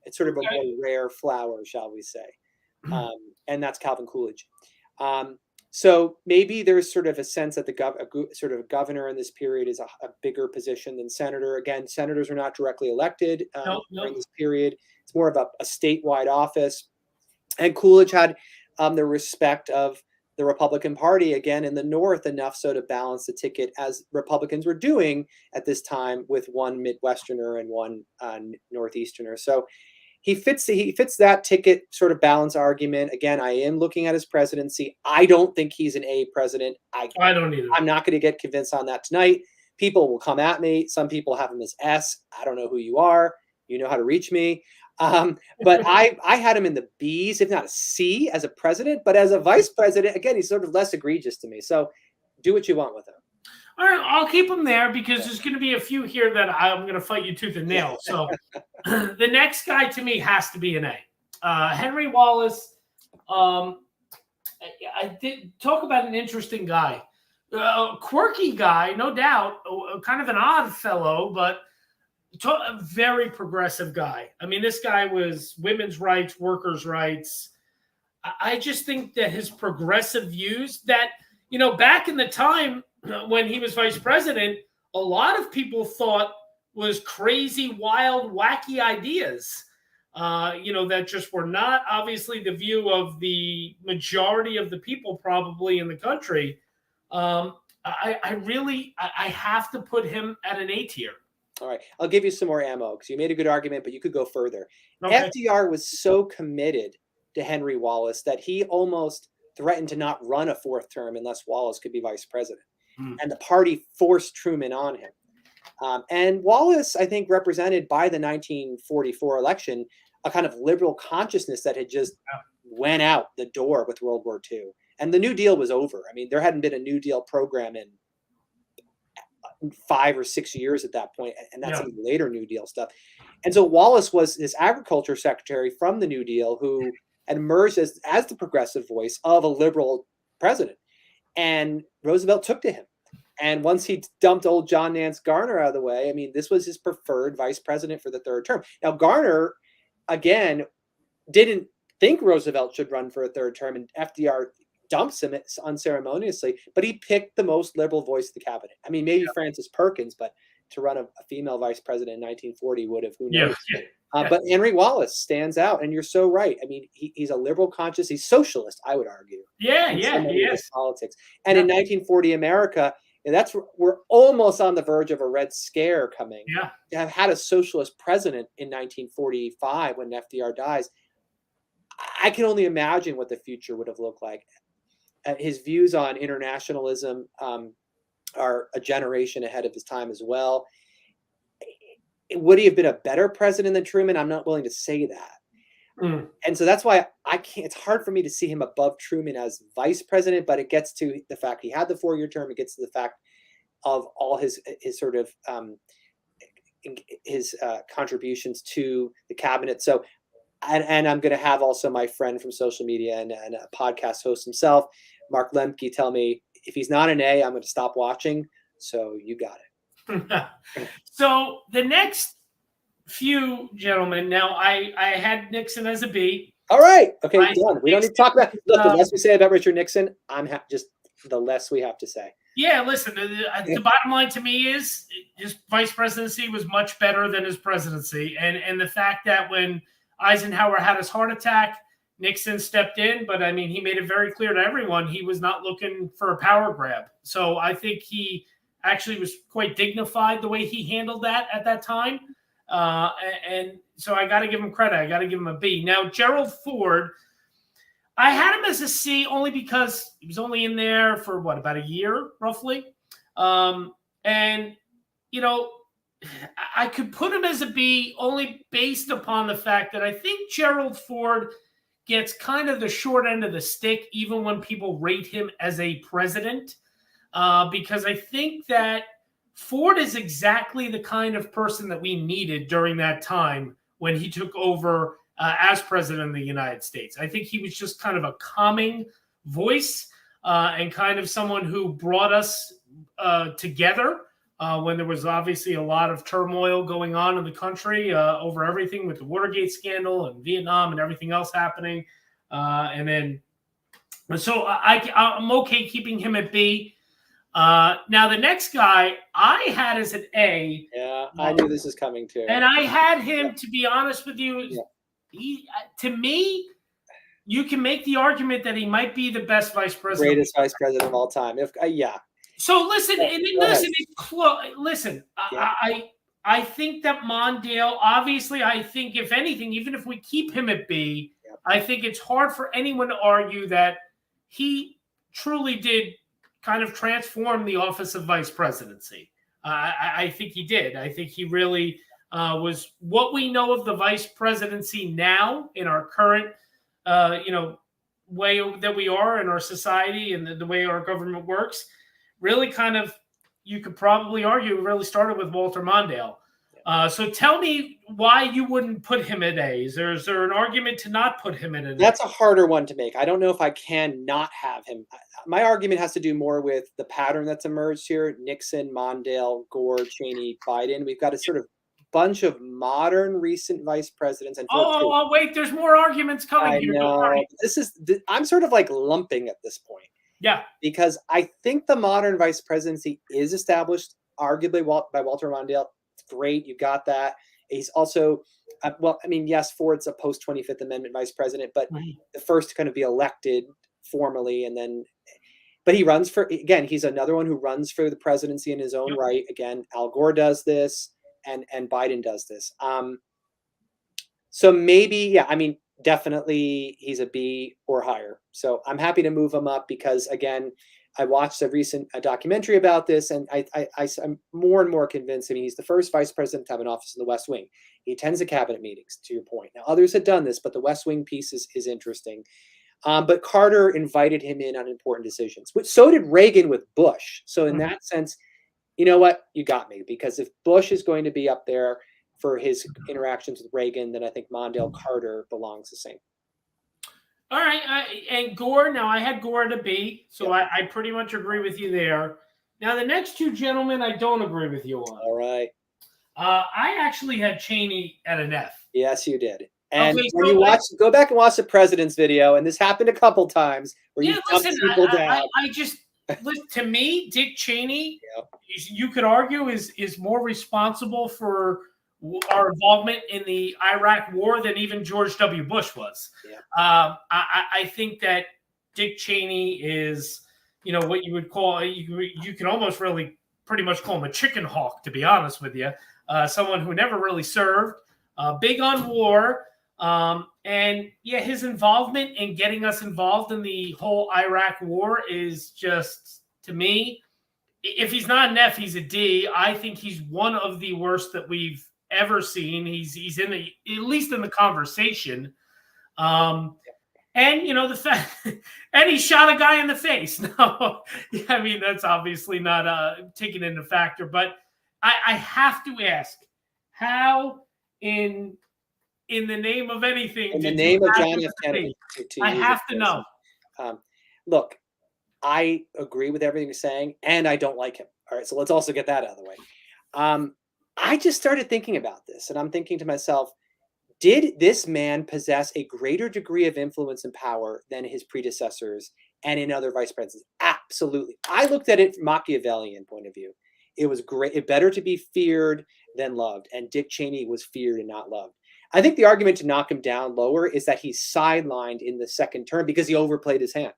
It's sort of a more rare flower, shall we say. And that's Calvin Coolidge. So maybe there's sort of a sense that sort of governor in this period is a bigger position than senator. Again, senators are not directly elected No, during this period. It's more of a statewide office. And Coolidge had the respect of the Republican Party, again, in the North, enough so to balance the ticket, as Republicans were doing at this time with one Midwesterner and one Northeasterner. So he fits that ticket sort of balance argument. Again, I am looking at his presidency. I don't think he's an A president. I don't either. I'm not going to get convinced on that tonight. People will come at me. Some people have him as S. I don't know who you are. You know how to reach me. But I had him in the B's, if not a C, as a president. But as a vice president, again, he's sort of less egregious to me. So do what you want with him. All right, I'll keep him there because there's going to be a few here that I'm going to fight you tooth and nail. So the next guy to me has to be an A. Henry Wallace. I did talk about an interesting guy, quirky guy, no doubt, kind of an odd fellow, but a very progressive guy. I mean, this guy was women's rights, workers' rights. I just think that his progressive views that, back in the time when he was vice president, a lot of people thought was crazy, wild, wacky ideas, that just were not obviously the view of the majority of the people probably in the country. I have to put him at an A tier. All right. I'll give you some more ammo because you made a good argument, but you could go further. Okay. FDR was so committed to Henry Wallace that he almost threatened to not run a fourth term unless Wallace could be vice president. And the party forced Truman on him. And Wallace, I think, represented by the 1944 election a kind of liberal consciousness that had just went out the door with World War II. And the New Deal was over. I mean, there hadn't been a New Deal program in 5 or 6 years at that point, and that's even later New Deal stuff. And so Wallace was this agriculture secretary from the New Deal who had emerged as the progressive voice of a liberal president. And Roosevelt took to him. And once he dumped old John Nance Garner out of the way, I mean, this was his preferred vice president for the third term. Now, Garner, again, didn't think Roosevelt should run for a third term, and FDR dumps him unceremoniously, but he picked the most liberal voice of the cabinet. I mean, maybe Frances Perkins, but to run a female vice president in 1940 would have, who knows? But Henry Wallace stands out, and you're so right. I mean, he's a liberal conscious. He's socialist, I would argue. He is. Politics. And in 1940 America, and we're almost on the verge of a Red Scare coming. To have had a socialist president in 1945 when FDR dies, I can only imagine what the future would have looked like. His views on internationalism are a generation ahead of his time as well. Would he have been a better president than Truman? I'm not willing to say that. And so that's why it's hard for me to see him above Truman as vice president, but it gets to the fact he had the 4-year term. It gets to the fact of all his sort of his contributions to the cabinet. So, and I'm going to have also my friend from social media and a podcast host himself, Mark Lemke, tell me if he's not an A, I'm going to stop watching. So you got it. So the next few gentlemen, now I had Nixon as a B. All right. Okay, done. We don't need to talk about the less we say about Richard Nixon, just the less we have to say. Yeah, listen, the bottom line to me is his vice presidency was much better than his presidency. And the fact that when Eisenhower had his heart attack, Nixon stepped in, but I mean, he made it very clear to everyone he was not looking for a power grab. So I think he actually was quite dignified the way he handled that at that time. And so I got to give him credit. I got to give him a B. Now, Gerald Ford, I had him as a C only because he was only in there for about a year, roughly. And, I could put him as a B only based upon the fact that I think Gerald Ford gets kind of the short end of the stick, even when people rate him as a president, because I think that Ford is exactly the kind of person that we needed during that time when he took over as president of the United States. I think he was just kind of a calming voice and kind of someone who brought us together when there was obviously a lot of turmoil going on in the country over everything with the Watergate scandal and Vietnam and everything else happening. And then So I'm okay keeping him at B. Now the next guy I had as an A. Yeah, I knew this was coming too. And I had him, to be honest with you, to me, you can make the argument that he might be the best vice president. Greatest vice president of all time. Yeah. So listen, listen. I think that Mondale, obviously, I think if anything, even if we keep him at B, I think it's hard for anyone to argue that he truly did kind of transform the office of vice presidency. I think he did. I think he really was what we know of the vice presidency now in our current, way that we are in our society and the way our government works. Really, kind of, you could probably argue, really started with Walter Mondale. So tell me why you wouldn't put him at A. Is there an argument to not put him in an A? That's a harder one to make. I don't know if I can not have him. My argument has to do more with the pattern that's emerged here. Nixon, Mondale, Gore, Cheney, Biden. We've got a sort of bunch of modern recent vice presidents. And wait, there's more arguments coming here. Know. I'm sort of like lumping at this point. Yeah. Because I think the modern vice presidency is established arguably by Walter Mondale. It's great. You got that. He's also, yes, Ford's a post 25th Amendment vice president, but the first to kind of be elected formally. And then, but he runs for, again, he's another one who runs for the presidency in his own right. Again, Al Gore does this and Biden does this. So maybe, definitely he's a B or higher. So I'm happy to move him up because, again, I watched a recent documentary about this, and I'm more and more convinced. He's the first vice president to have an office in the West Wing. He attends the cabinet meetings, to your point. Now, others had done this, but the West Wing piece is interesting. But Carter invited him in on important decisions. So did Reagan with Bush. So in that sense, you know what? You got me. Because if Bush is going to be up there for his interactions with Reagan, then I think Mondale Carter belongs the same. All right. And Gore, now I had Gore to B, so I pretty much agree with you there. Now, the next two gentlemen, I don't agree with you on. All right. I actually had Cheney at an F. Yes, you did. And when you go back and watch the president's video, and this happened a couple times where you jumped people down. To me, Dick Cheney, you could argue is more responsible for our involvement in the Iraq war than even George W. Bush was. I think that Dick Cheney is, what you would call, you can almost really pretty much call him a chicken hawk, to be honest with you. Someone who never really served, big on war. And his involvement in getting us involved in the whole Iraq war is just, to me, if he's not an F, he's a D. I think he's one of the worst that we've ever seen. He's in at least in the conversation. And the fact, and he shot a guy in the face. No, that's obviously not taken into factor, but I have to ask, how in the name of anything, in the name of John F. Kennedy, I have to know. Look, I agree with everything you're saying, and I don't like him. All right, so let's also get that out of the way. I just started thinking about this, and I'm thinking to myself, did this man possess a greater degree of influence and power than his predecessors and in other vice presidents? Absolutely. I looked at it from a Machiavellian point of view. It was great. It better to be feared than loved, and Dick Cheney was feared and not loved. I think the argument to knock him down lower is that he's sidelined in the second term because he overplayed his hand.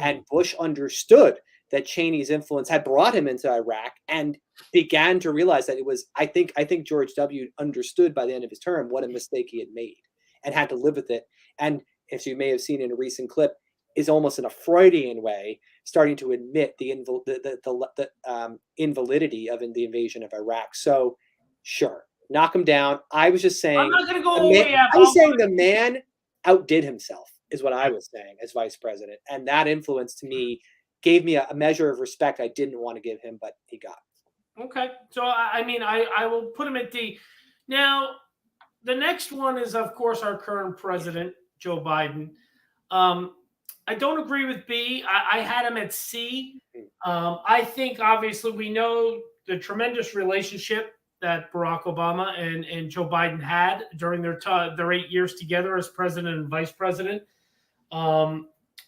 And Bush understood that Cheney's influence had brought him into Iraq and began to realize that it was, I think George W. understood by the end of his term what a mistake he had made and had to live with it. And as you may have seen in a recent clip, is almost in a Freudian way starting to admit the invalidity of the invasion of Iraq. So sure, knock him down. I was just saying, I'm not going to go all the way up. I was saying the man outdid himself is what I was saying as vice president. And that influence to me gave me a measure of respect I didn't want to give him, but he got. Okay. So, I will put him at D. Now, the next one is, of course, our current president, Joe Biden. I don't agree with B. I had him at C. I think, obviously, we know the tremendous relationship that Barack Obama and Joe Biden had during their 8 years together as president and vice president.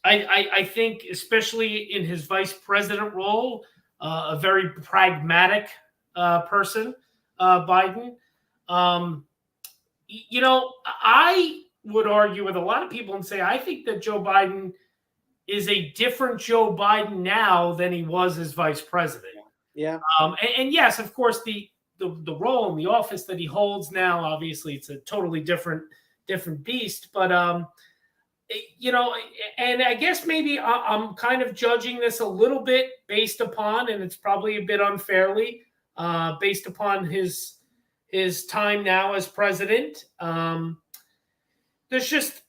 I think, especially in his vice president role, a very pragmatic person, Biden. Um, I would argue with a lot of people and say I think that Joe Biden is a different Joe Biden now than he was as vice president. Yeah. And yes, of course, the role in the office that he holds now, obviously, it's a totally different beast. But and I guess maybe I'm kind of judging this a little bit based upon, and it's probably a bit unfairly, based upon his time now as president. There's just,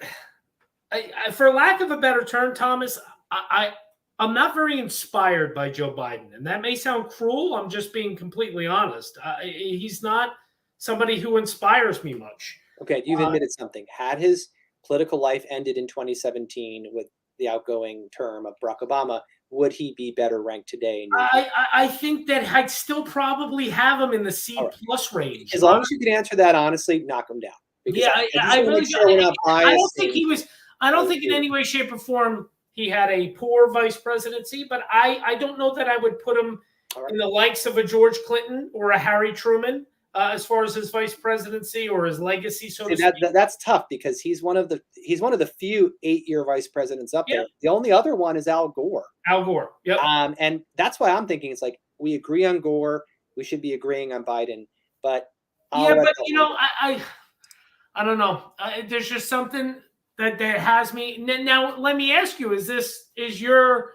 for lack of a better term, Thomas, I'm not very inspired by Joe Biden, and that may sound cruel. I'm just being completely honest. He's not somebody who inspires me much. Okay, you've admitted something. Had his political life ended in 2017 with the outgoing term of Barack Obama, would he be better ranked today? I think that I'd still probably have him in the C plus range. As long as you can answer that honestly, knock him down. Because I really don't think he was. I don't think in any way, shape, or form he had a poor vice presidency, but I don't know that I would put him in the likes of a George Clinton or a Harry Truman as far as his vice presidency or his legacy. So that's tough because he's one of the few 8-year vice presidents up there. The only other one is Al Gore. Al Gore. Yep. And that's why I'm thinking it's like we agree on Gore, we should be agreeing on Biden, but I don't know. There's just something that has me. Now, let me ask you: is your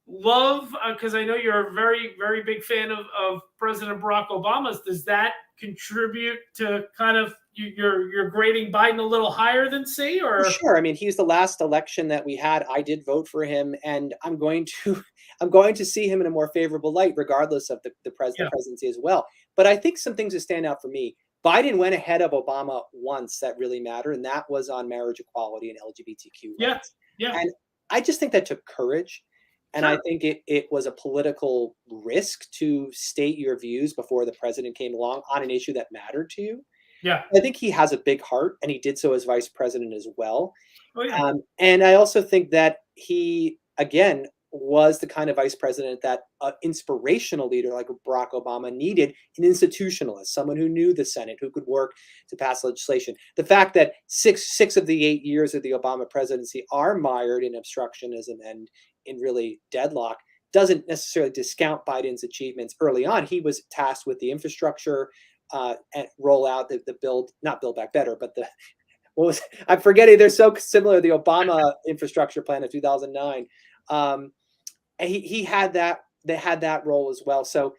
love? Because I know you're a very, very big fan of President Barack Obama's. Does that contribute to kind of you're grading Biden a little higher than C? Or sure. I mean, he's the last election that we had. I did vote for him, and I'm going to see him in a more favorable light, regardless of the presidency as well. But I think some things that stand out for me. Biden went ahead of Obama once that really mattered, and that was on marriage equality and LGBTQ rights. Yeah. And I just think that took courage. And I think it was a political risk to state your views before the president came along on an issue that mattered to you. Yeah. I think he has a big heart, and he did so as vice president as well. Oh, yeah. And I also think that he, again, was the kind of vice president that an inspirational leader like Barack Obama needed, an institutionalist, someone who knew the Senate, who could work to pass legislation. The fact that six of the 8 years of the Obama presidency are mired in obstructionism and in really deadlock doesn't necessarily discount Biden's achievements early on. He was tasked with the infrastructure and roll out the build, not Build Back Better, but I'm forgetting, they're so similar, the Obama infrastructure plan of 2009. He had that role as well. So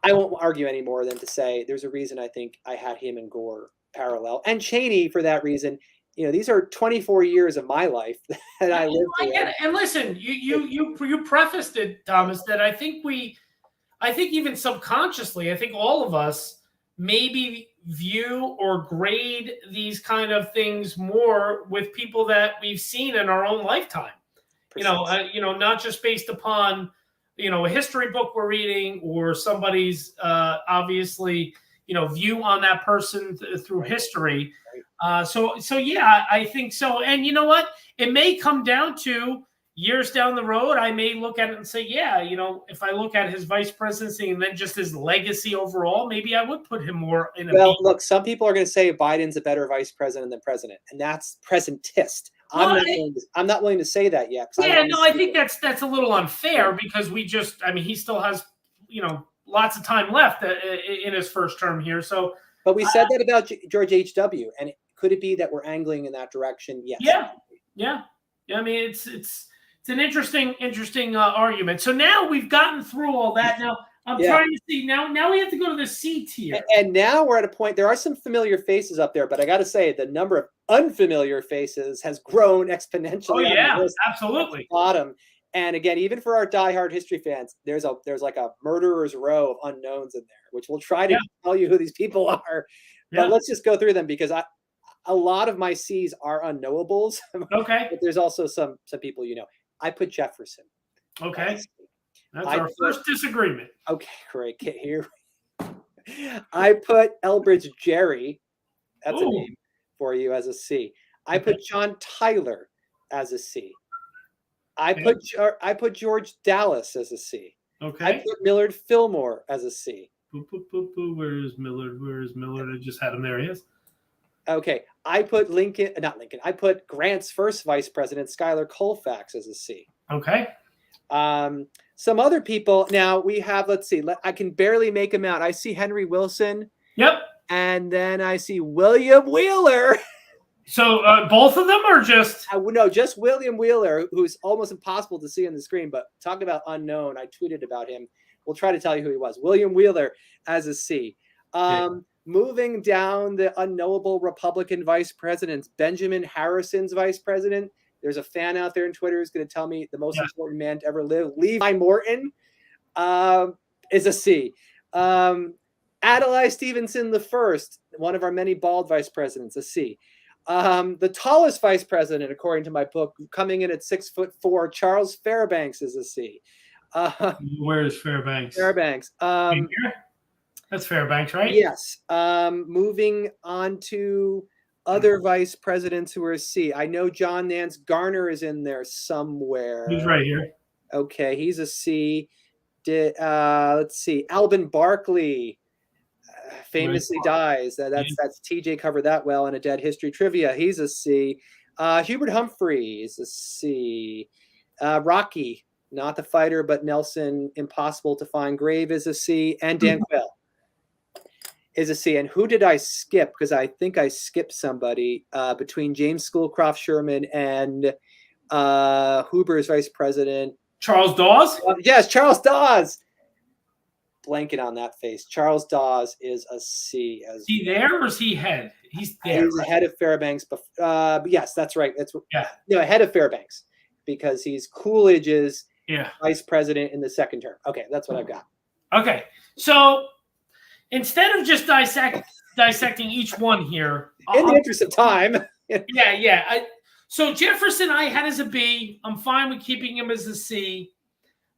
I won't argue any more than to say there's a reason I think I had him and Gore parallel, and Cheney for that reason. These are 24 years of my life that I lived through. And listen, you prefaced it, Thomas, that I think even subconsciously, I think all of us maybe view or grade these kind of things more with people that we've seen in our own lifetime. Not just based upon, a history book we're reading or somebody's obviously, view on that person through history. So yeah, I think so. And you know what? It may come down to years down the road. I may look at it and say, yeah, if I look at his vice presidency and then just his legacy overall, maybe I would put him more in a. Well, look, some people are going to say Biden's a better vice president than president, and that's presentist. I'm not willing to say that yet. Yeah, I think that's a little unfair because he still has, lots of time left in his first term here. So, but we said that about George H.W. and could it be that we're angling in that direction? Yes. Yeah. I mean, it's an interesting argument. So now we've gotten through all that. Now I'm trying to see. Now we have to go to the C tier. And now we're at a point. There are some familiar faces up there, but I got to say the number of unfamiliar faces has grown exponentially. Oh yeah, absolutely. Bottom. And again, even for our diehard history fans, there's like a murderer's row of unknowns in there, which we'll try to tell you who these people are. But let's just go through them because a lot of my C's are unknowables. Okay. But there's also some people I put Jefferson. Okay. That's our first disagreement. Okay, great. Here. I put Elbridge Gerry. That's a name for you as a C. I put John Tyler as a C. I put George Dallas as a C. Okay. I put Millard Fillmore as a C. Where's Millard? Where's Millard? I just had him there. He is. Okay. I put not Lincoln. I put Grant's first vice president, Schuyler Colfax, as a C. Okay. Some other people. Now we have, let's see, I can barely make them out. I see Henry Wilson. Yep. And then I see William Wheeler. So both of them are just? No, just William Wheeler, who's almost impossible to see on the screen, but talk about unknown. I tweeted about him. We'll try to tell you who he was. William Wheeler as a C. Moving down the unknowable Republican vice presidents, Benjamin Harrison's vice president. There's a fan out there on Twitter who's going to tell me the most important man to ever live, Levi Morton, is a C. Adlai Stevenson the first, one of our many bald vice presidents, a C. The tallest vice president, according to my book, coming in at 6'4", Charles Fairbanks is a C. Where is Fairbanks? Fairbanks. That's Fairbanks, right? Yes. Moving on to other vice presidents who are a C. I know John Nance Garner is in there somewhere. He's right here. Okay, he's a C. Let's see. Alvin Barkley famously dies. That's TJ covered that well in a Dead History Trivia. He's a C. Hubert Humphrey is a C. Rocky, not the fighter, but Nelson, impossible to find grave, is a C. And Dan Quayle is a C. And who did I skip? Because I think I skipped somebody between James Schoolcraft Sherman and Huber's vice president. Charles Dawes? Yes, Charles Dawes. Blanket on that face. Charles Dawes is a C. Is he there or is he head? He's there. He's ahead of Fairbanks. Yes, that's right. Ahead of Fairbanks because he's Coolidge's vice president in the second term. Okay, that's what I've got. Okay, so instead of just dissecting each one here, in the interest of time. So Jefferson I had as a B. I'm fine with keeping him as a C.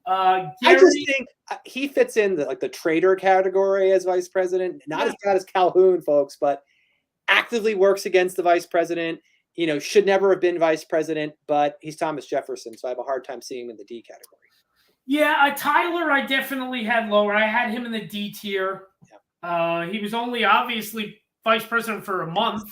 I just think he fits in the traitor category as vice president. Not as bad as Calhoun, folks, but actively works against the vice president. Should never have been vice president, but he's Thomas Jefferson, so I have a hard time seeing him in the D category. Yeah, Tyler, I definitely had lower. I had him in the D tier. Yeah. He was only obviously vice president for a month,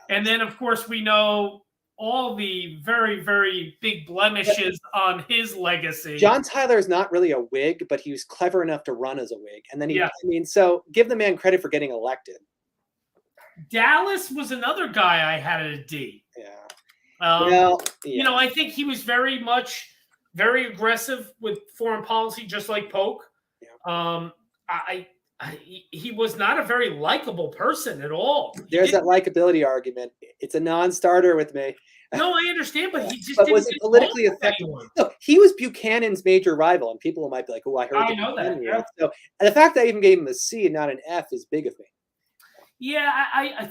and then of course we know all the very, very big blemishes on his legacy. John Tyler is not really a Whig, but he was clever enough to run as a Whig. And then so give the man credit for getting elected. Dallas was another guy I had at a D. Yeah. I think he was very aggressive with foreign policy, just like Polk. Yeah. He was not a very likable person at all. There's that likability argument. It's a non-starter with me. No, I understand, but he just was it politically effective? No, he was Buchanan's major rival, and people might be like, "Oh, I heard." I know that. Yeah. So, and the fact that I even gave him a C and not an F is big of me. Yeah, I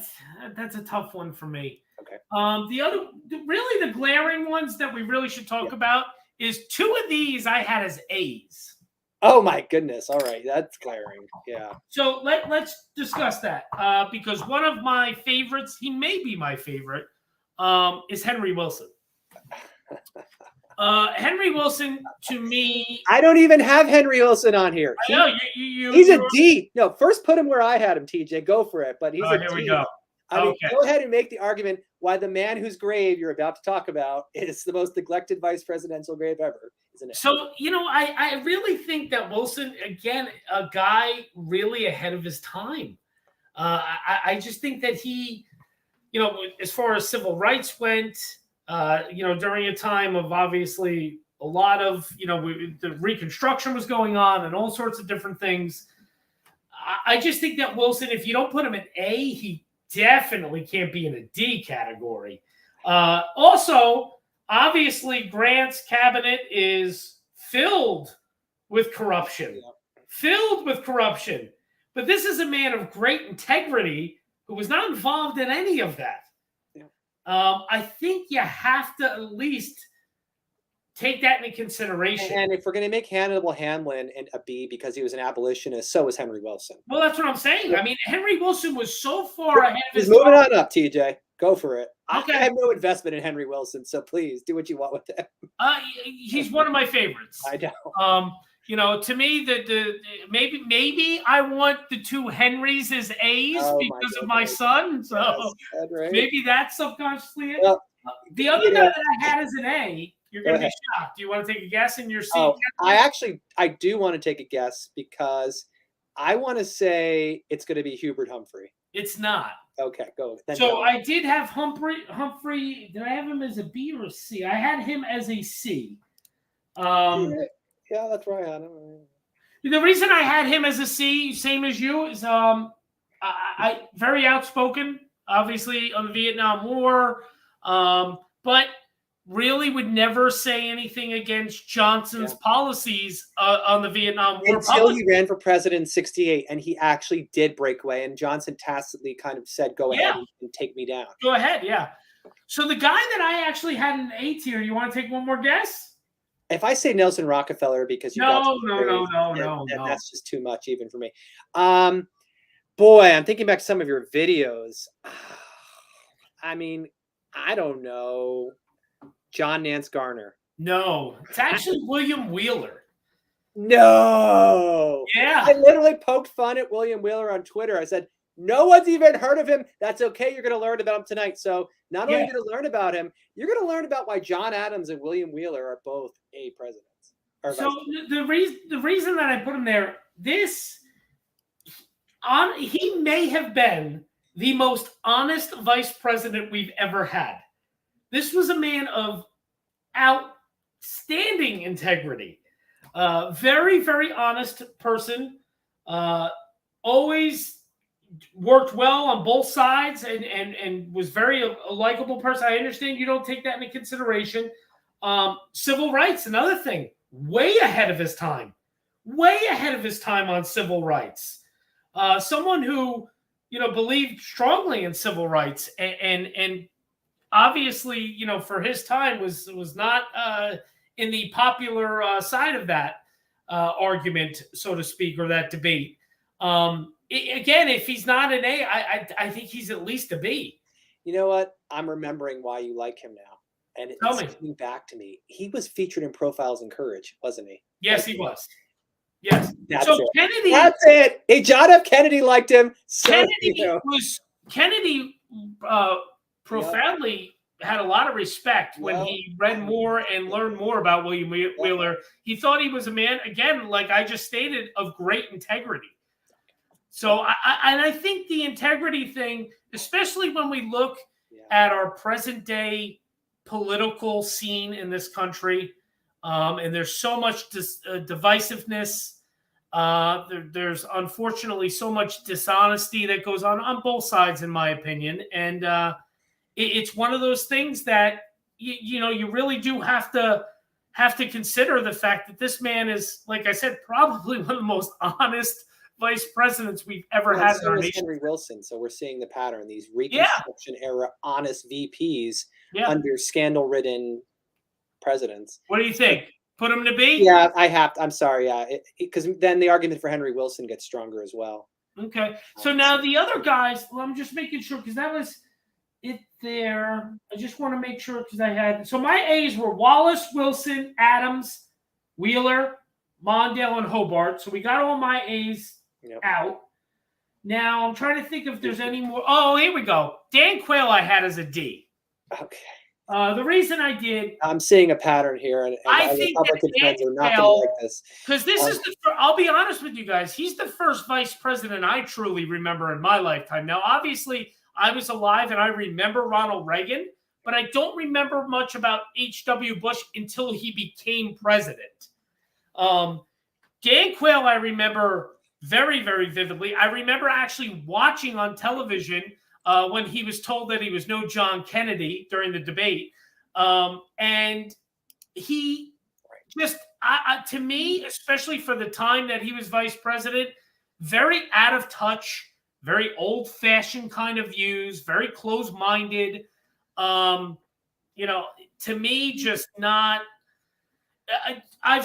that's a tough one for me. Okay. The glaring ones that we really should talk about is two of these I had as A's. Oh my goodness! All right, that's glaring. Yeah. So let's discuss that because one of my favorites, he may be my favorite, is Henry Wilson. Henry Wilson, to me, I don't even have Henry Wilson on here. I know he's a D. No, first put him where I had him. TJ, go for it. But he's a D. Here we go. I mean, go ahead and make the argument why the man whose grave you're about to talk about is the most neglected vice presidential grave ever, isn't it? So, I really think that Wilson, again, a guy really ahead of his time. I just think that he, as far as civil rights went, during a time of obviously a lot of, the Reconstruction was going on and all sorts of different things. I just think that Wilson, if you don't put him in A, he definitely can't be in a D category. Also, obviously, Grant's cabinet is filled with corruption. But this is a man of great integrity who was not involved in any of that. Yeah. I think you have to at least take that into consideration. And if we're going to make Hannibal Hamlin a B because he was an abolitionist, so was Henry Wilson. Well, that's what I'm saying. I mean, Henry Wilson was so far ahead of his time. Moving on up, TJ. Go for it. Okay. I have no investment in Henry Wilson, so please do what you want with him. He's one of my favorites. I know. To me, maybe I want the two Henrys as A's because of my son. So yes, right. maybe that's subconsciously it. Well, the other guy that I had as an A, you're going to be shocked. Do you want to take a guess in your seat? I do want to take a guess because I want to say it's going to be Hubert Humphrey. It's not. Okay, go. So I did have Humphrey. Did I have him as a B or a C? I had him as a C. Yeah, that's right. I don't know. The reason I had him as a C, same as you, is I very outspoken, obviously on the Vietnam War, but really would never say anything against Johnson's policies on the Vietnam War. Until he ran for president in '68, and he actually did break away, and Johnson tacitly kind of said, "Go ahead and take me down." Go ahead, yeah. So the guy that I actually had in A tier, you want to take one more guess? If I say Nelson Rockefeller, because no, that's just too much even for me. Boy, I'm thinking back to some of your videos. I mean, I don't know. John Nance Garner. No, it's actually William Wheeler. No. Yeah. I literally poked fun at William Wheeler on Twitter. I said, no one's even heard of him. That's okay. You're going to learn about him tonight. So not only are you going to learn about him, you're going to learn about why John Adams and William Wheeler are both A presidents. So the reason that I put him there, he may have been the most honest vice president we've ever had. This was a man of outstanding integrity. Very, very honest person. Always worked well on both sides and was very a likable person. I understand you don't take that into consideration. Civil rights, another thing, way ahead of his time. Way ahead of his time on civil rights. Someone who, believed strongly in civil rights and obviously, for his time was not in the popular side of that argument, so to speak, or that debate. Again, if he's not an A, I think he's at least a B. You know what? I'm remembering why you like him now. And it's coming back to me. He was featured in Profiles in Courage, wasn't he? Yes, he was. Yes. That's so it. Kennedy. That's it. Hey, John F. Kennedy liked him. So, Kennedy profoundly had a lot of respect when he read more and learned more about William Wheeler. He thought he was a man, again, like I just stated, of great integrity. So I think the integrity thing, especially when we look at our present day political scene in this country, and there's so much divisiveness. There's unfortunately so much dishonesty that goes on both sides, in my opinion. And it's one of those things that you really do have to consider the fact that this man is, like I said, probably one of the most honest vice presidents we've ever had in our nation. Henry Wilson. So we're seeing the pattern. These Reconstruction era honest VPs under scandal-ridden presidents. What do you think? Put him to B? Yeah, I have to. I'm sorry. Yeah, because then the argument for Henry Wilson gets stronger as well. Okay. So now the other guys, I'm just making sure because that was it there. I just want to make sure because I had. So my A's were Wallace, Wilson, Adams, Wheeler, Mondale, and Hobart. So we got all my A's out. Now I'm trying to think if there's any more. Oh, here we go. Dan Quayle I had as a D. Okay. The reason I did, I'm seeing a pattern here, and I think Republicans are not going to like this because this is I'll be honest with you guys. He's the first vice president I truly remember in my lifetime. Now, obviously, I was alive and I remember Ronald Reagan, but I don't remember much about H.W. Bush until he became president. Dan Quayle, I remember very, very vividly. I remember actually watching on television when he was told that he was no John Kennedy during the debate. And he just, to me, especially for the time that he was vice president, very out of touch, very old-fashioned kind of views, very close-minded. To me, just not. I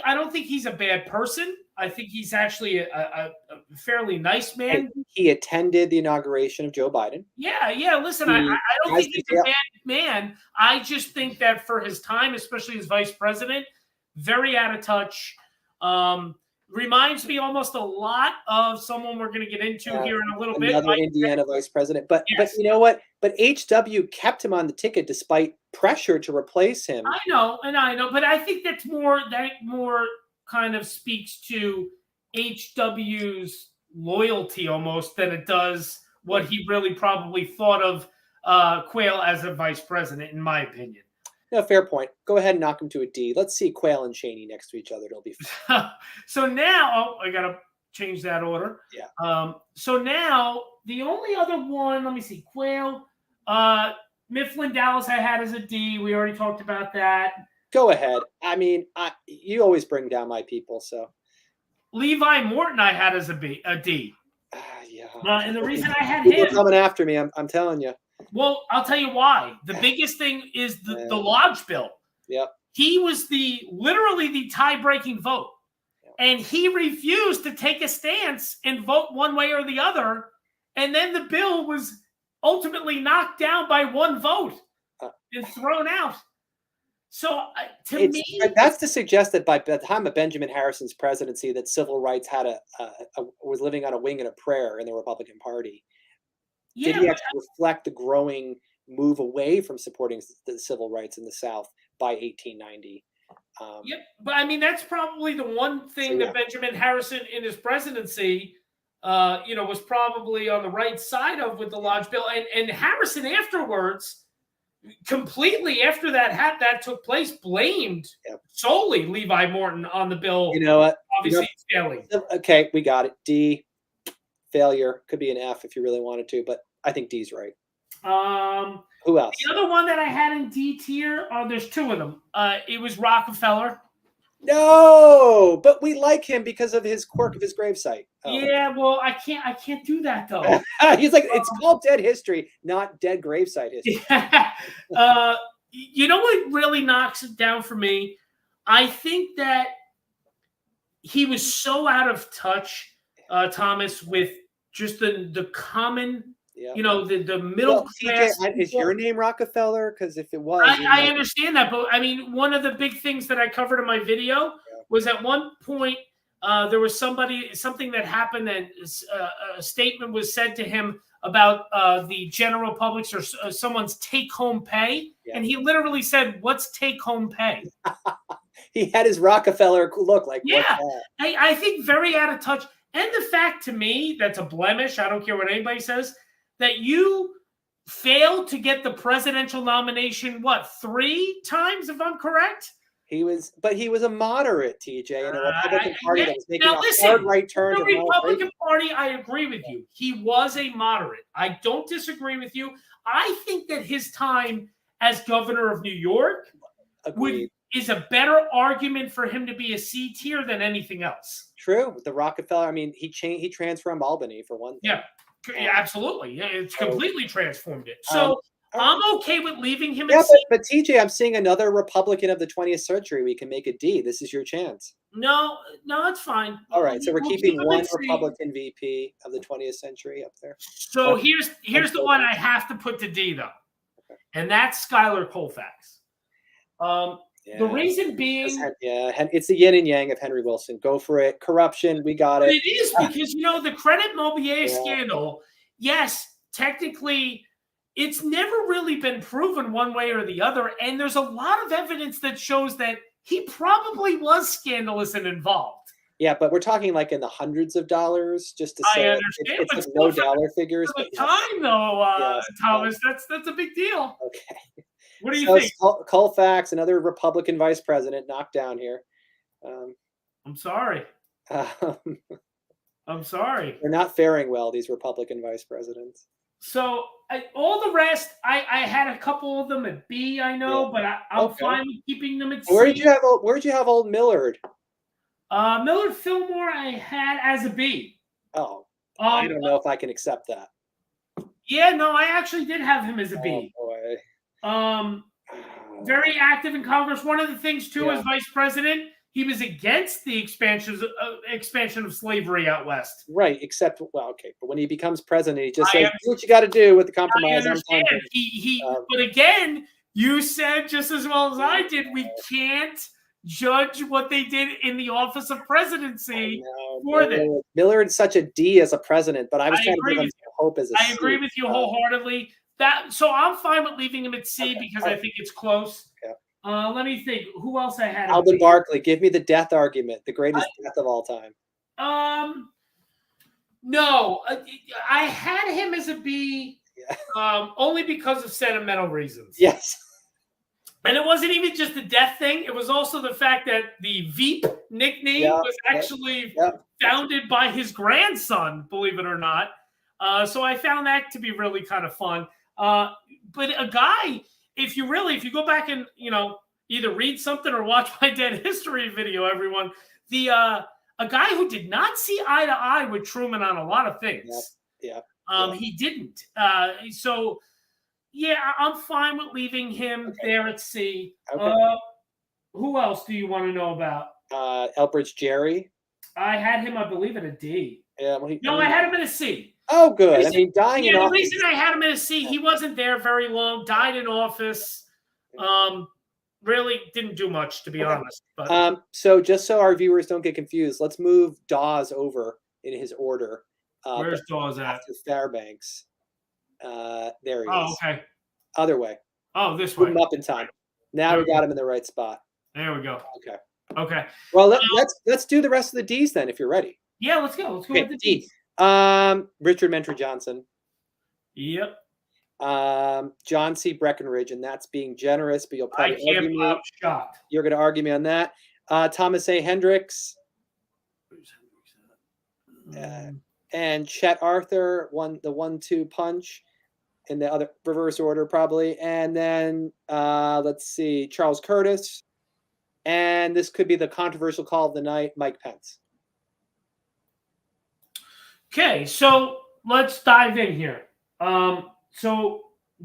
don't think he's a bad person. I think he's actually a fairly nice man. And he attended the inauguration of Joe Biden. Yeah. Listen, I don't think he's a bad man. I just think that for his time, especially as vice president, very out of touch. Reminds me almost a lot of someone we're going to get into here in a little bit. Another Indiana vice president. But you know what? But HW kept him on the ticket despite pressure to replace him. I know. But I think that more kind of speaks to HW's loyalty almost than it does what he really probably thought of Quayle as a vice president, in my opinion. No, fair point. Go ahead and knock him to a D. Let's see Quayle and Cheney next to each other. It'll be fun. So now, I got to change that order. Yeah. So now, the only other one, let me see, Quayle, Mifflin Dallas I had as a D. We already talked about that. Go ahead. I mean, you always bring down my people, so. Levi Morton I had as a D. Yeah. And the reason I had people him coming after me, I'm telling you. Well, I'll tell you why. The biggest thing is the Lodge bill. Yep. He was literally the tie-breaking vote. Yep. And he refused to take a stance and vote one way or the other. And then the bill was ultimately knocked down by one vote and thrown out. So to me, that's to suggest that by the time of Benjamin Harrison's presidency, that civil rights had was living on a wing and a prayer in the Republican Party. Yeah, did he actually reflect the growing move away from supporting the civil rights in the South by 1890? Yep, but I mean that's probably the one thing that Benjamin Harrison in his presidency, was probably on the right side of with the Lodge bill, and Harrison afterwards, completely after that took place, blamed solely Levi Morton on the bill. You know what? Obviously, failing. Okay, we got it. D. Failure. Could be an F if you really wanted to, but I think D's right. Who else? The other one that I had in D tier, there's two of them. It was Rockefeller. No, but we like him because of his quirk of his gravesite. Yeah, well, I can't do that though. He's like, it's called dead history, not dead gravesite history. You know what really knocks it down for me? I think that he was so out of touch, Thomas, with just the common, the middle class. TJ, is your name Rockefeller? Because if it was, I understand that, but I mean, one of the big things that I covered in my video was at one point there was something that happened, and a statement was said to him about the general public's or someone's take-home pay, and he literally said, "What's take-home pay?" He had his Rockefeller look like. Yeah, I think very out of touch. And the fact to me, that's a blemish, I don't care what anybody says, that you failed to get the presidential nomination, 3 times, if I'm correct? He was a moderate, TJ, in a Republican Party that was making a hard right turn. The Republican Party, I agree with you. He was a moderate. I don't disagree with you. I think that his time as governor of New York is a better argument for him to be a C tier than anything else. True. With the Rockefeller, I mean, he transformed Albany for one thing. Yeah, absolutely. Yeah, it's completely transformed it. So I'm okay with leaving him. But TJ, I'm seeing another Republican of the 20th century. We can make a D. This is your chance. No, it's fine. All right, so we're keeping one Republican VP of the 20th century up there. So here's the one I have to put to D though, and that's Schuyler Colfax. The reason being, it's the yin and yang of Henry Wilson. Go for it. Corruption, we got it. It is because the Credit Mobilier scandal. Yes, technically, it's never really been proven one way or the other, and there's a lot of evidence that shows that he probably was scandalous and involved. Yeah, but we're talking like in the hundreds of dollars, just to say. I understand, it's no dollar figures. For the time, though, Thomas, that's a big deal. Okay. What do you think? Colfax, another Republican vice president, knocked down here. I'm sorry. I'm sorry. They're not faring well, these Republican vice presidents. So all the rest, I had a couple of them at B, I know, but I'm fine with keeping them at C. Where'd you have old Millard? Millard Fillmore I had as a B. Oh, I don't know if I can accept that. Yeah, no, I actually did have him as a B. Oh, boy. Very active in Congress. One of the things, too, as vice president, he was against the expansion of slavery out west. Right, except, well, okay, but when he becomes president, he just says, do what you got to do with the compromise. I understand. But again, you said just as well as I did, we can't judge what they did in the office of presidency for them. Miller is such a D as a president, but I was trying to give him some hope as a C. I agree with you wholeheartedly. So I'm fine with leaving him at C because I think it's close. Yeah. Let me think. Who else I had? Alvin Barkley. Give me the death argument. The greatest death of all time. No. I had him as a B only because of sentimental reasons. Yes. And it wasn't even just the death thing. It was also the fact that the Veep nickname was actually founded by his grandson, believe it or not. So I found that to be really kind of fun. But a guy, if you go back and, either read something or watch my Dead History video, everyone, a guy who did not see eye to eye with Truman on a lot of things. He didn't. So, yeah, I'm fine with leaving him there at C. Okay. Who else do you want to know about? Elbridge Gerry. I had him, I believe, at a D. Yeah. I had him at a C. Oh, good. I mean, dying in office. The reason I had him at a C, he wasn't there very long, died in office. Really didn't do much, to be honest. But. So just so our viewers don't get confused, let's move Dawes over in his order. Where's Dawes at? After Fairbanks. There he is. Oh, okay. Other way. Oh, this way. Put him up in time. Now we got him in the right spot. There we go. Okay. Well, let's do the rest of the D's then, if you're ready. Yeah, let's go. Let's go with the D's. Richard Mentor Johnson. Yep. John C. Breckinridge, and that's being generous, but you'll probably argue me. Shocked. You're going to argue me on that. Thomas A. Hendricks. And Chet Arthur won the 1-2 punch in the other reverse order, probably. And then let's see, Charles Curtis. And this could be the controversial call of the night, Mike Pence. Okay, so let's dive in here. So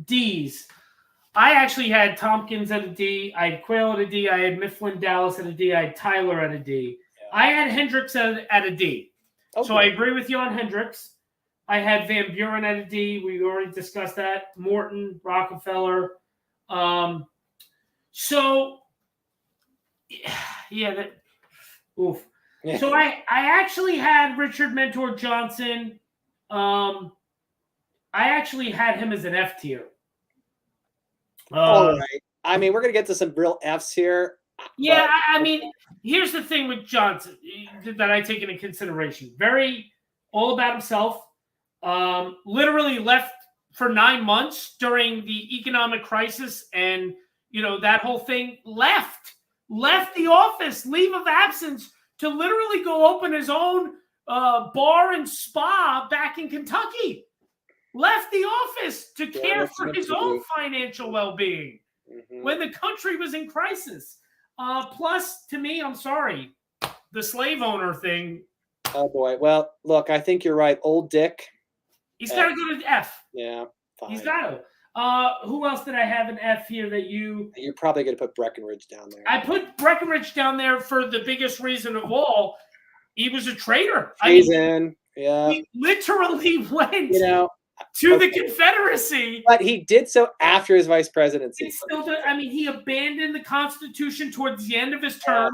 D's. I actually had Tompkins at a D. I had Quayle at a D. I had Mifflin Dallas at a D. I had Tyler at a D. Yeah. I had Hendricks at a D. Okay. So I agree with you on Hendricks. I had Van Buren at a D. We already discussed that. Morton, Rockefeller. So, yeah. Oof. Yeah. So I actually had Richard Mentor Johnson. I actually had him as an F tier. All right. I mean, we're going to get to some real Fs here. Yeah, I mean, here's the thing with Johnson that I take into consideration. Very all about himself. Literally left for 9 months during the economic crisis, and that whole thing. Left the office, leave of absence, to literally go open his own bar and spa back in Kentucky. Left the office to care for his own financial well-being when the country was in crisis. Plus, to me, I'm sorry, the slave owner thing. Oh, boy. Well, look, I think you're right. Old Dick. He's got to go to F. Yeah, fine. He's got to. Who else did I have an F here that you... You're probably going to put Breckinridge down there. I put Breckinridge down there for the biggest reason of all. He was a traitor. Yeah. He literally went... to the Confederacy. But he did so after his vice presidency. He abandoned the Constitution towards the end of his term.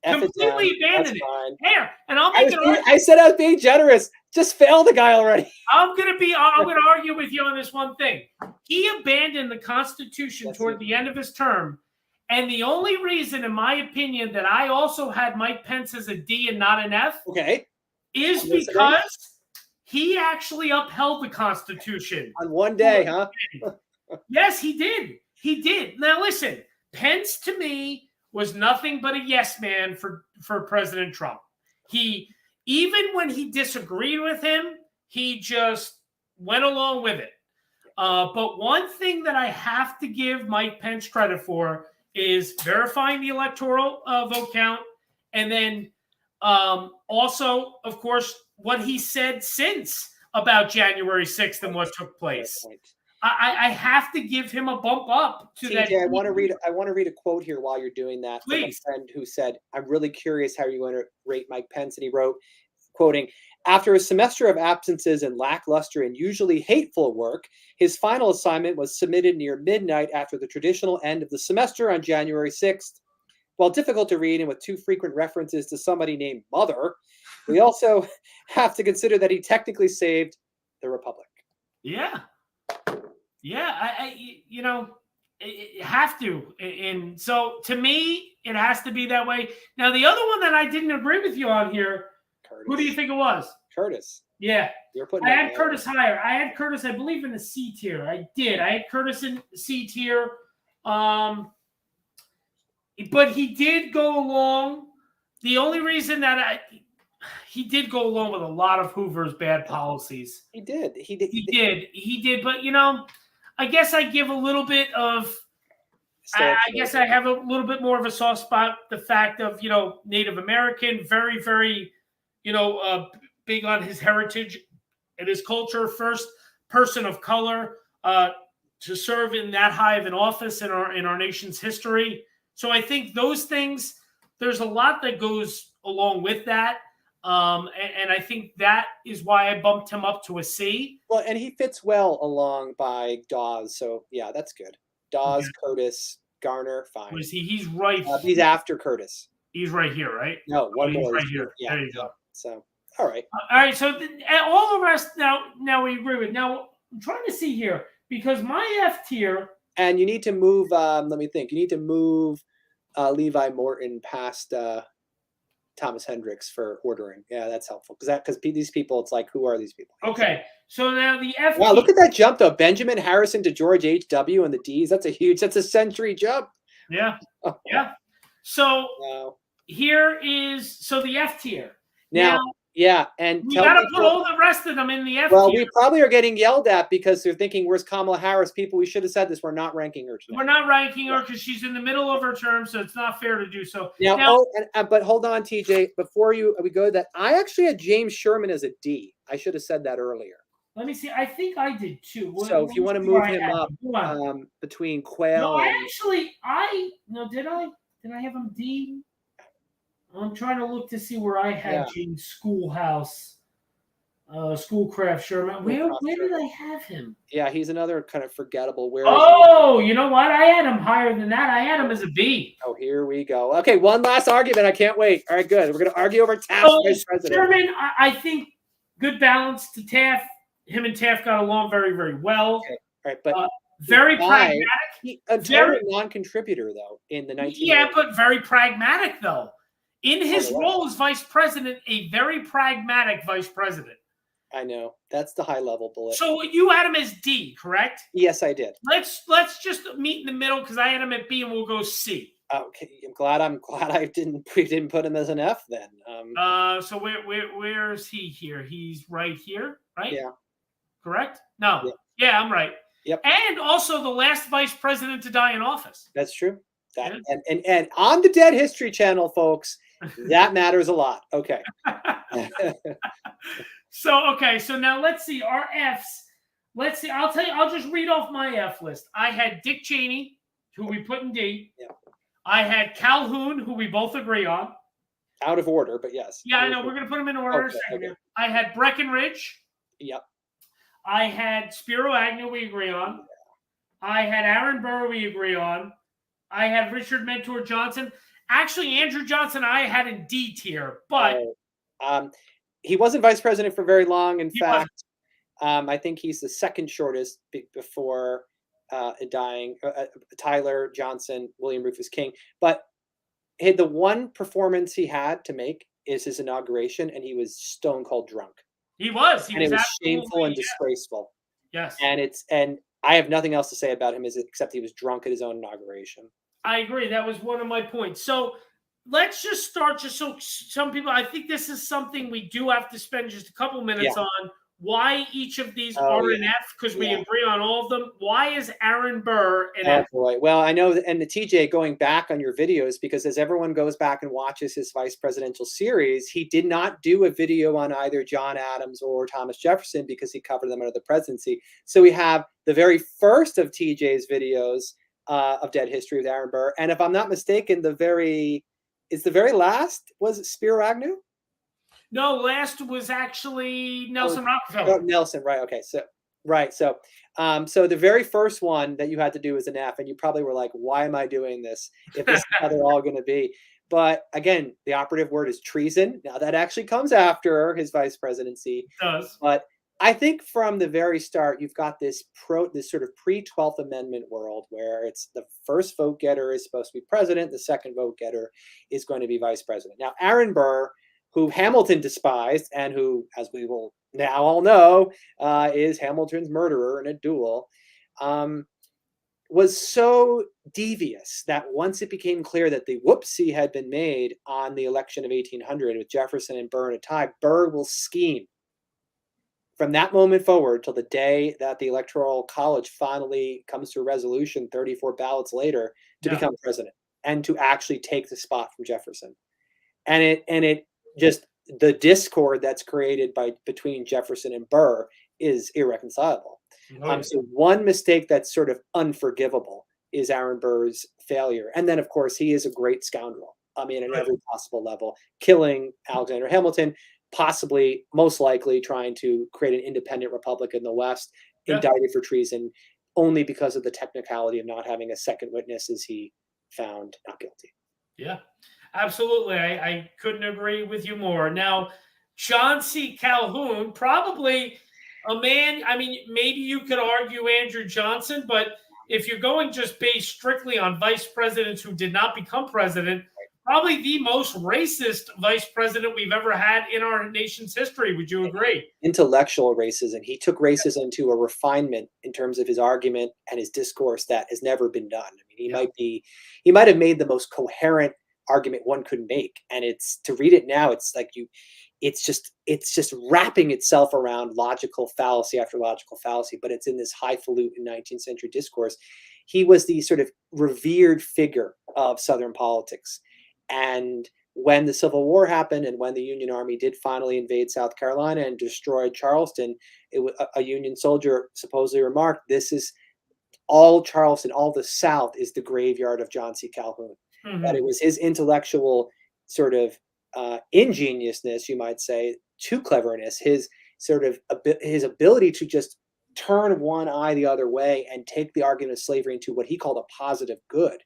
Completely abandoned it. Here, and I said I was being generous. Just fail the guy already. I'm gonna argue with you on this one thing. He abandoned the Constitution toward the end of his term. And the only reason, in my opinion, that I also had Mike Pence as a D and not an F is because he actually upheld the Constitution. On one day, huh? Yes, he did. He did. Now, listen, Pence, to me, was nothing but a yes man for President Trump. Even when he disagreed with him, he just went along with it. But one thing that I have to give Mike Pence credit for is verifying the electoral vote count, and then also, of course, what he said since about January 6th and what took place. I have to give him a bump up to that. TJ, I want to read a quote here while you're doing that from a Please. friend who said, "I'm really curious how you're going to rate Mike Pence," and he wrote, quoting, "After a semester of absences and lackluster and usually hateful work, his final assignment was submitted near midnight after the traditional end of the semester on January 6th. While difficult to read and with too frequent references to somebody named Mother, we also have to consider that he technically saved the Republic." Yeah. Yeah. You know, you have to. And so to me, it has to be that way. Now, the other one that I didn't agree with you on here, Curtis. who do you think it was? Curtis. Yeah. You're putting I had Curtis higher. I had Curtis, I believe, in the C tier. I did. I had Curtis in C tier. But he did go along. The only reason that he did go along with a lot of Hoover's bad policies. He did. He did. But, you know, I guess I give a little bit of, I guess I have a little bit more of a soft spot. The fact of, you know, Native American, very, very, you know, big on his heritage and his culture. First person of color to serve in that high of an office in our nation's history. So I think those things, there's a lot that goes along with that. And I think that is why I bumped him up to a C. Well, and he fits well along by Dawes. So, yeah, that's good. Dawes, Okay. Curtis, Garner, fine. Was he? He's right. He's after Curtis. He's right here, right? No, one more. Right here. Yeah, There you go. So, all right. All right. So all the rest now we agree with. Now I'm trying to see here because my F tier. And you need to move. Let me think. You need to move Levi Morton past Thomas Hendricks for ordering. Yeah, that's helpful because these people, it's like, who are these people? Okay. So now the F. Wow, look at that jump though. Benjamin Harrison to George H.W. and the D's. That's a century jump. Yeah. Yeah. So Wow. here is the F tier. Now, yeah, and we got to put all the rest of them in the F tier. Well, we probably are getting yelled at because they're thinking, where's Kamala Harris? People, we should have said this. We're not ranking her tonight. We're not ranking her because she's in the middle of her term, so it's not fair to do so. Now but hold on, TJ. Before we go to that, I actually had James Sherman as a D. I should have said that earlier. Let me see. I think I did too. So if you want to move him up between Quayle. No, did I? Did I have him D? I'm trying to look to see where I had James Schoolcraft Sherman. Where did I have him? Yeah, he's another kind of forgettable. You know what? I had him higher than that. I had him as a B. Oh, here we go. Okay, one last argument. I can't wait. All right, good. We're going to argue over Taft vice president. Sherman, I think good balance to Taft. Him and Taft got along very, very well. Okay. All right, but very pragmatic. A total non-contributor, though, in the 1980s. Yeah, but very pragmatic, though. In his role as vice president, a very pragmatic vice president. I know. That's the high-level bullet. So you had him as D, correct? Yes, I did. Let's just meet in the middle because I had him at B and we'll go C. Okay, I'm glad we didn't put him as an F then. So where is he here? He's right here, right? Yeah. Correct? No. Yeah, I'm right. Yep. And also the last vice president to die in office. That's true. And on the Dead History Channel, folks, that matters a lot. Okay. So now let's see our Fs. Let's see. I'll tell you. I'll just read off my F list. I had Dick Cheney, who we put in D. Yeah. I had Calhoun, who we both agree on. Out of order, but yes. Yeah, I know. We're gonna put them in order. Okay. I had Breckinridge. Yep. I had Spiro Agnew. We agree on. I had Aaron Burr. We agree on. I had Richard Mentor Johnson. Actually, Andrew Johnson I had in D tier, but he wasn't vice president for very long. In fact, I think he's the second shortest before dying. Tyler Johnson, William Rufus King. But the one performance he had to make is his inauguration, and he was stone cold drunk. He was. It was shameful and disgraceful. Yes. And I have nothing else to say about him except he was drunk at his own inauguration. I agree. That was one of my points. So let's just start, just so some people, I think this is something we do have to spend just a couple minutes on. Why each of these are an F, because we agree on all of them. Why is Aaron Burr an F? Boy. Well, I know, and the TJ, going back on your videos, because as everyone goes back and watches his vice presidential series, he did not do a video on either John Adams or Thomas Jefferson because he covered them under the presidency. So we have the very first of TJ's videos of Dead History with Aaron Burr. And if I'm not mistaken, the very last was Spiro Agnew? No, last was actually Nelson Oh, Rockefeller. Nelson, right? Okay, so right, so the very first one that you had to do was an F, and you probably were like, "Why am I doing this? If this is how they're all going to be." But again, the operative word is treason. Now that actually comes after his vice presidency. It does. But I think from the very start, you've got this sort of pre-12th Amendment world where it's the first vote getter is supposed to be president, the second vote getter is going to be vice president. Now, Aaron Burr, who Hamilton despised and who, as we will now all know, is Hamilton's murderer in a duel, was so devious that once it became clear that the whoopsie had been made on the election of 1800 with Jefferson and Burr in a tie, Burr will scheme from that moment forward till the day that the Electoral College finally comes to a resolution 34 ballots later to become president and to actually take the spot from Jefferson. And it just, the discord that's created between Jefferson and Burr is irreconcilable. So one mistake that's sort of unforgivable is Aaron Burr's failure. And then, of course, he is a great scoundrel. I mean, at every possible level, killing Alexander Hamilton, possibly, most likely, trying to create an independent republic in the West, indicted for treason only because of the technicality of not having a second witness, as he found not guilty. Yeah, absolutely. I couldn't agree with you more. Now, John C. Calhoun, probably a man, I mean, maybe you could argue Andrew Johnson, but if you're going just based strictly on vice presidents who did not become president, probably the most racist vice president we've ever had in our nation's history. Would you agree? Intellectual racism. He took racism to a refinement in terms of his argument and his discourse that has never been done. I mean, he might have made the most coherent argument one could make. And it's, to read it now, it's like it's just wrapping itself around logical fallacy after logical fallacy, but it's in this highfalutin 19th century discourse. He was the sort of revered figure of Southern politics. And when the Civil War happened and when the Union Army did finally invade South Carolina and destroyed Charleston, a Union soldier supposedly remarked, "This is all Charleston, all the South is the graveyard of John C. Calhoun." That it was his intellectual sort of ingeniousness, you might say, to cleverness, his sort of his ability to just turn one eye the other way and take the argument of slavery into what he called a positive good.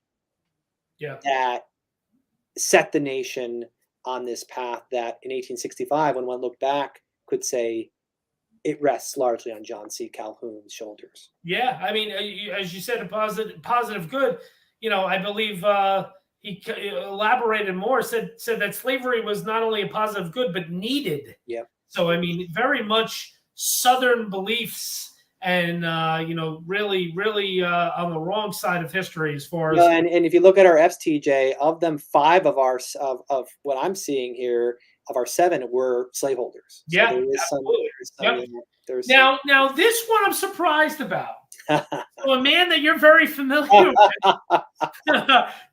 That set the nation on this path that in 1865, when one looked back, could say it rests largely on John C. Calhoun's shoulders. Yeah, I mean, as you said, a positive good. You know, I believe he elaborated more, said that slavery was not only a positive good, but needed. Yeah. So, I mean, very much Southern beliefs and, you know, really on the wrong side of history as far as. And if you look at our FTJ, of them, 5 of what I'm seeing here, of our 7 were slaveholders. So Yeah, there is absolutely. Now, this one I'm surprised about. So a man that you're very familiar with,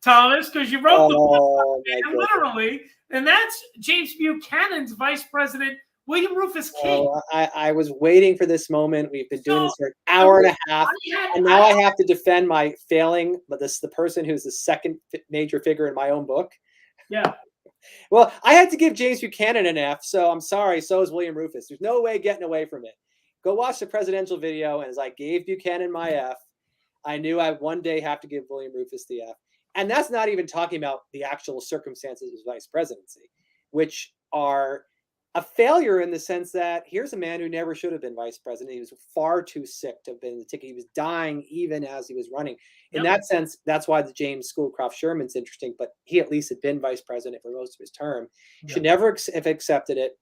Thomas, because you wrote the book, literally, and that's James Buchanan's vice president, William Rufus King. I was waiting for this moment. We've been doing this for an hour and a half, and now I have to defend my failing, but this is the person who's the second major figure in my own book. Yeah. Well, I had to give James Buchanan an F, so I'm sorry. So is William Rufus. There's no way getting away from it. Go watch the presidential video, and as I gave Buchanan my F, I knew I'd one day have to give William Rufus the F. And that's not even talking about the actual circumstances of his vice presidency, which are a failure in the sense that here's a man who never should have been vice president. He was far too sick to have been in the ticket. He was dying even as he was running. In that sense, that's why the James Schoolcraft Sherman's interesting, but he at least had been vice president for most of his term. Should never have accepted it.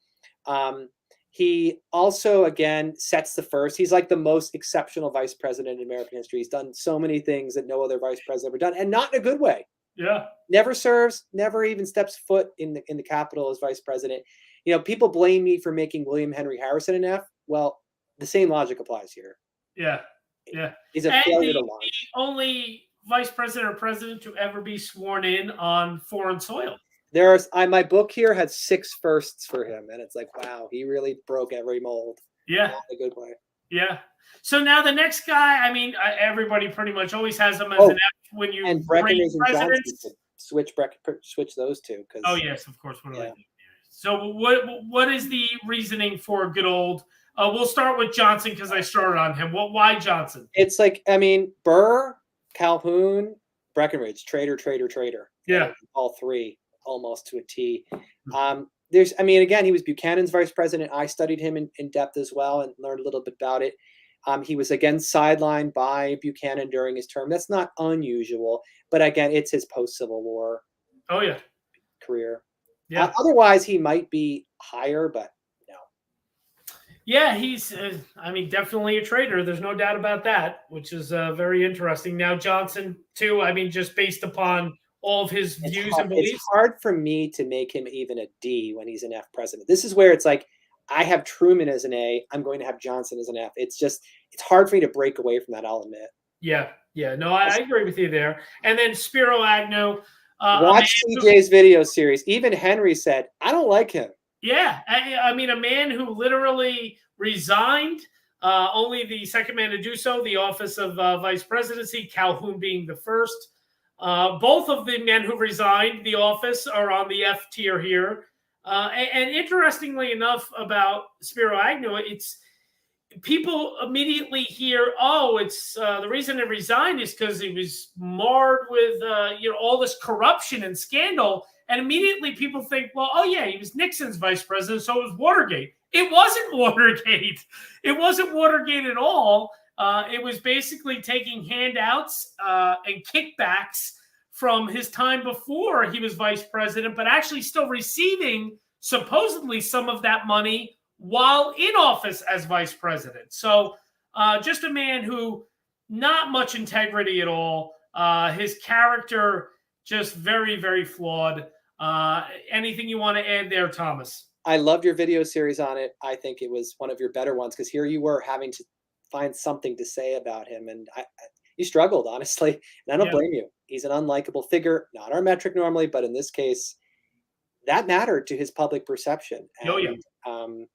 He also, again, sets the first. He's like the most exceptional vice president in American history. He's done so many things that no other vice president ever done, and not in a good way. Yeah. Never serves, never even steps foot in the Capitol as vice president. You know, people blame me for making William Henry Harrison an F. Well, the same logic applies here. Yeah. Yeah. He's a failure to launch. The only vice president or president to ever be sworn in on foreign soil. My book here had 6 firsts for him, and it's like, wow, he really broke every mold. Yeah. Not in a good way. Yeah. So now the next guy, I mean, everybody pretty much always has him as an F when you and rate Breckenridge and Johnson presidents. could switch those two because. Oh yes, of course. What do I do? So what is the reasoning for good old? We'll start with Johnson because I started on him. Why Johnson? It's like, I mean, Burr, Calhoun, Breckenridge, traitor. Yeah. All three almost to a T. I mean, again, he was Buchanan's vice president. I studied him in depth as well and learned a little bit about it. He was again sidelined by Buchanan during his term. That's not unusual, but again, it's his post-Civil War. Oh yeah. Career. Yeah. Otherwise, he might be higher, but no. Yeah, he's, I mean, definitely a traitor. There's no doubt about that, which is very interesting. Now, Johnson, too, I mean, just based upon all of his views and beliefs. It's hard for me to make him even a D when he's an F president. This is where it's like, I have Truman as an A. I'm going to have Johnson as an F. It's hard for me to break away from that, I'll admit. Yeah. No, I agree with you there. And then Spiro Agnew. Watch CJ's video series. Even Henry said, I don't like him. Yeah. I mean, a man who literally resigned, only the second man to do so, the office of vice presidency, Calhoun being the first. Both of the men who resigned the office are on the F tier here. And interestingly enough about Spiro Agnew, it's people immediately hear, oh, it's the reason it resigned is because he was marred with all this corruption and scandal. And immediately people think, well, oh yeah, he was Nixon's vice president, so it was Watergate. It wasn't Watergate. It wasn't Watergate at all. It was basically taking handouts and kickbacks from his time before he was vice president, but actually still receiving supposedly some of that money while in office as vice president. So just a man who not much integrity at all. His character just very, very flawed. Anything you want to add there, Thomas? I loved your video series on it. I think it was one of your better ones because here you were having to find something to say about him. And you struggled, honestly. And I don't blame you. He's an unlikable figure, not our metric normally, but in this case, that mattered to his public perception. And,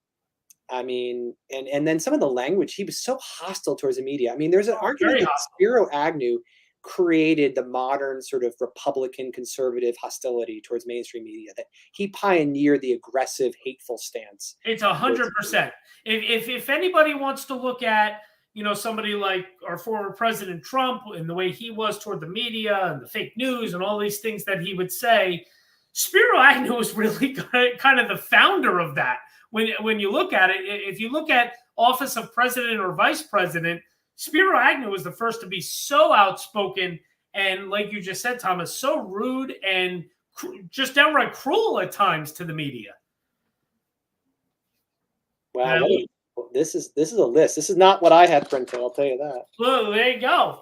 I mean, and then some of the language, he was so hostile towards the media. I mean, there's an argument that Spiro Agnew created the modern sort of Republican conservative hostility towards mainstream media, that he pioneered the aggressive, hateful stance. It's 100%. If anybody wants to look at, somebody like our former President Trump and the way he was toward the media and the fake news and all these things that he would say, Spiro Agnew was really kind of the founder of that. When you look at it, if you look at office of president or vice president, Spiro Agnew was the first to be so outspoken and, like you just said, Thomas, so rude and just downright cruel at times to the media. Wow, this is a list. This is not what I had printed, I'll tell you that. Well, there you go.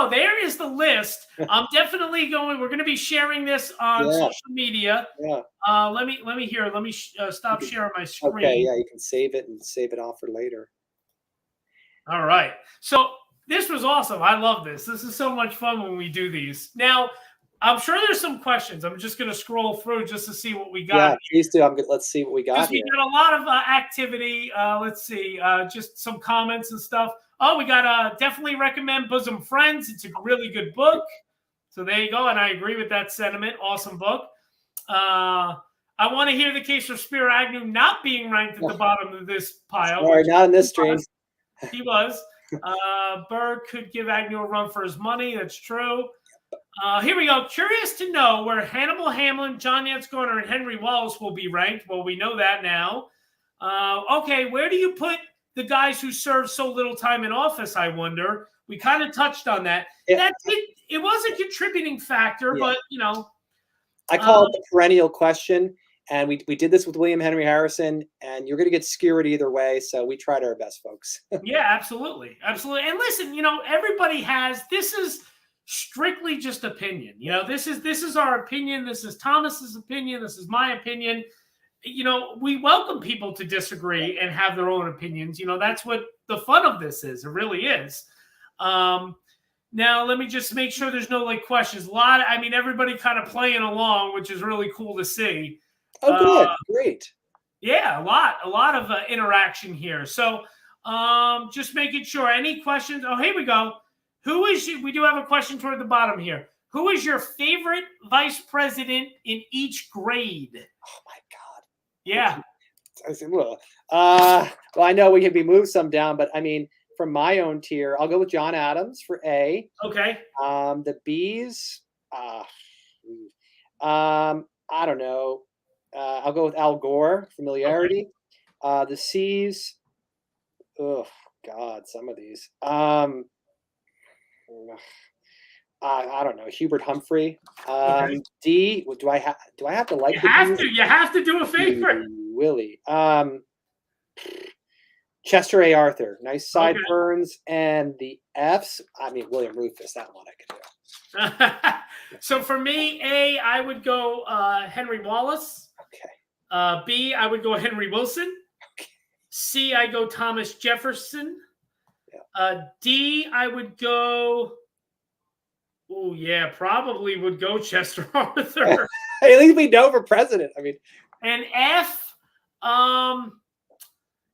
There is the list. I'm definitely we're going to be sharing this on social media. Yeah. Let me stop sharing my screen. Okay, yeah, you can save it off for later. All right. So this was awesome. I love this. This is so much fun when we do these. Now, I'm sure there's some questions. I'm just going to scroll through just to see what we got. Yeah, please do. Let's see what we got here. We got a lot of activity. Let's see. Just some comments and stuff. Oh, we got definitely recommend Bosom Friends. It's a really good book. So there you go. And I agree with that sentiment. Awesome book. I want to hear the case of Spiro Agnew not being ranked at the bottom of this pile. Sorry, not in this stream. He was. Berg could give Agnew a run for his money. That's true. Here we go. Curious to know where Hannibal Hamlin, John Yates Garner, and Henry Wallace will be ranked. Well, we know that now. Okay, where do you put the guys who served so little time in office, I wonder? We kind of touched on that. It was a contributing factor, but, I call it the perennial question. And we did this with William Henry Harrison, and you're going to get skewered either way. So we tried our best, folks. Yeah, absolutely. Absolutely. And listen, everybody this is strictly just opinion. This is our opinion. This is Thomas's opinion. This is my opinion. We welcome people to disagree and have their own opinions. That's what the fun of this is. It really is. Now, let me just make sure there's no questions. Everybody kind of playing along, which is really cool to see. Oh, good. Great. Yeah, a lot of interaction here. So Just making sure. Any questions? Oh, here we go. We do have a question toward the bottom here. Who is your favorite vice president in each grade? Oh my God. Yeah. I said, well, I know we moved some down, but I mean, from my own tier, I'll go with John Adams for A. Okay. The B's, I don't know. I'll go with Al Gore, familiarity. The C's, oh God, some of these. I don't know, Hubert Humphrey. Okay. D, do I have to like You have to do a favorite. Willie. Chester A. Arthur, nice sideburns. And the F's, I mean, William Rufus, that one I can do. So for me, A, I would go Henry Wallace. Okay. B, I would go Henry Wilson. Okay. C, I go Thomas Jefferson. Yeah. D, I would go. Oh yeah, probably would go Chester Arthur. At least we know for president. I mean, and F,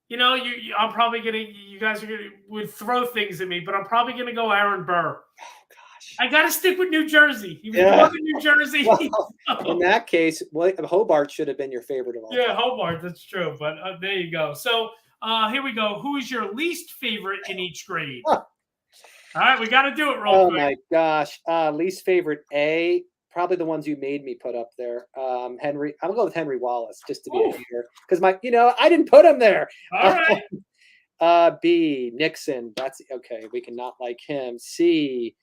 you know, I'm probably you guys would throw things at me, but I'm probably gonna go Aaron Burr. Oh gosh, I gotta stick with New Jersey. He was born in New Jersey. Well, in that case, Hobart should have been your favorite of all. Yeah, Hobart, that's true. But there you go. So here we go. Who is your least favorite in each grade? All right, we got to do it real quick. Oh my gosh, least favorite A. Probably the ones you made me put up there. Henry, I'll go with Henry Wallace just to be a hater because I didn't put him there. All right. B, Nixon. That's okay. We cannot like him. C,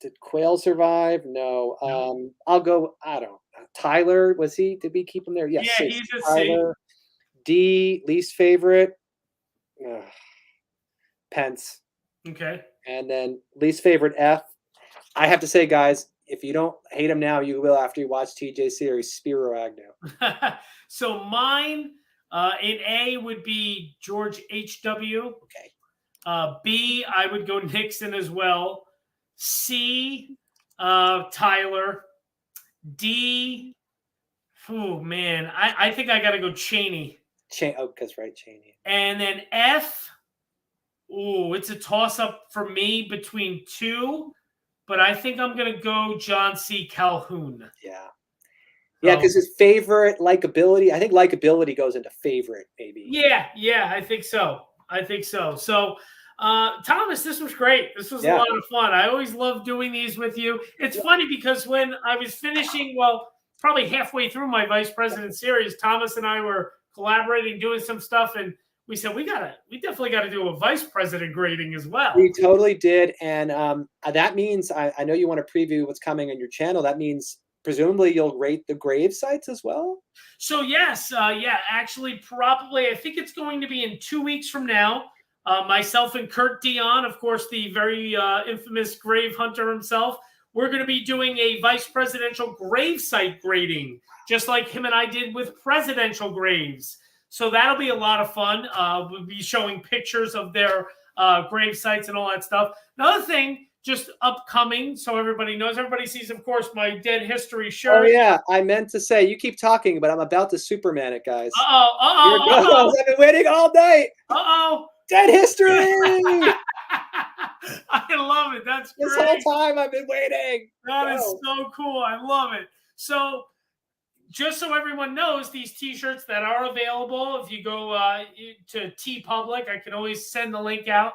did Quayle survive? No. I'll go. I don't. Tyler, was he? Did we keep him there? Yes. Yeah, he's a Tyler. C. D, least favorite. Pence. Okay. And then least favorite F. I have to say, guys, if you don't hate him now, you will after you watch TJ series, Spiro Agnew. So mine in A would be George H.W. Okay. B, I would go Nixon as well. C, Tyler. D, oh man, I think I got to go Cheney. Because Cheney. And then F, it's a toss-up for me between two, but I think I'm going to go John C. Calhoun. Yeah. Yeah, because his favorite, likability, I think likability goes into favorite, maybe. Yeah, I think so. So, Thomas, this was great. This was a lot of fun. I always love doing these with you. It's funny because when I was finishing, probably halfway through my Vice President series, Thomas and I were collaborating, doing some stuff, and we said we definitely got to do a vice president grading as well. We totally did, and that means I know you want to preview what's coming on your channel. That means presumably you'll rate the grave sites as well. So yes, actually, probably I think it's going to be in 2 weeks from now. Myself and Kurt Dion, of course, the very infamous grave hunter himself. We're going to be doing a vice presidential grave site grading, just like him and I did with presidential graves. So that'll be a lot of fun. We'll be showing pictures of their grave sites and all that stuff. Another thing, just upcoming, so everybody knows. Everybody sees, of course, my Dead History shirt. Oh, yeah. I meant to say, you keep talking, but I'm about to Superman it, guys. Uh-oh. I've been waiting all night. Uh-oh. Dead History. I love it. That's great. This whole time I've been waiting. That is so cool. I love it. So just so everyone knows, these T-shirts that are available, if you go to TeePublic, I can always send the link out.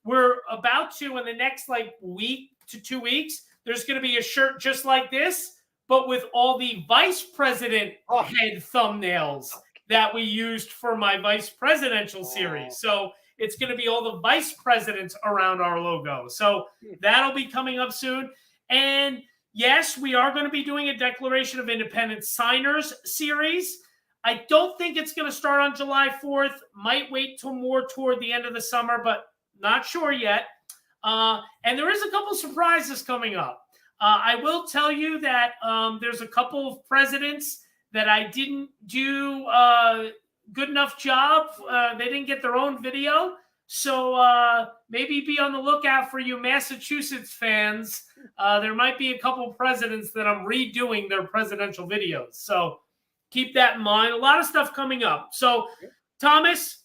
We're about to, in the next week to 2 weeks, there's going to be a shirt just like this, but with all the vice president head thumbnails that we used for my vice presidential series. So it's going to be all the vice presidents around our logo. So that'll be coming up soon. And yes, we are going to be doing a Declaration of Independence signers series. I don't think it's going to start on July 4th. Might wait till more toward the end of the summer, but not sure yet. And there is a couple surprises coming up. I will tell you that there's a couple of presidents that I didn't do a good enough job. They didn't get their own video. So maybe be on the lookout for you Massachusetts fans. There might be a couple presidents that I'm redoing their presidential videos. So keep that in mind. A lot of stuff coming up. So Thomas,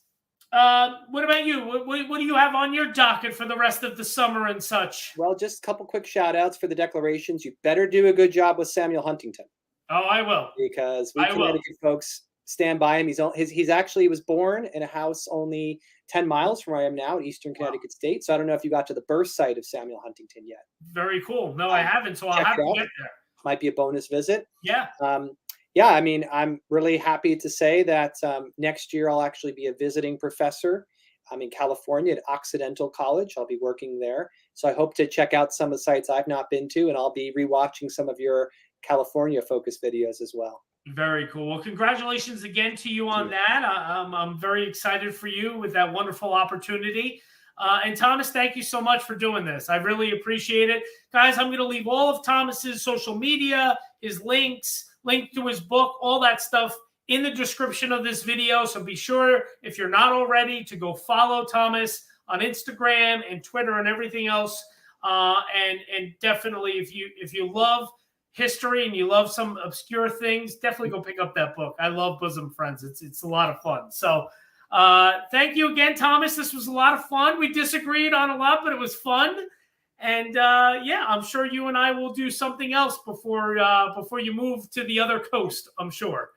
what about you? What do you have on your docket for the rest of the summer and such? Well, just a couple quick shout outs for the declarations. You better do a good job with Samuel Huntington. Oh, I will. Because we Connecticut folks stand by him. He's actually was born in a house only 10 miles from where I am now at Eastern Connecticut State. So I don't know if you got to the birth site of Samuel Huntington yet. Very cool. No, I haven't. So I'll have to get there. Might be a bonus visit. Yeah. Yeah, I mean, I'm really happy to say that next year I'll actually be a visiting professor. I'm in California at Occidental College. I'll be working there. So I hope to check out some of the sites I've not been to, and I'll be rewatching some of your California focused videos as well. Very cool. Well, congratulations again to you on that. I'm very excited for you with that wonderful opportunity. And Thomas, thank you so much for doing this. I really appreciate it. Guys, I'm going to leave all of Thomas's social media, his links, link to his book, all that stuff in the description of this video. So be sure, if you're not already, to go follow Thomas on Instagram and Twitter and everything else. And definitely, if you love history and you love some obscure things, definitely go pick up that book. I love Bosom Friends. It's a lot of fun. So thank you again, Thomas. This was a lot of fun. We disagreed on a lot, but it was fun. And yeah, I'm sure you and I will do something else before you move to the other coast, I'm sure.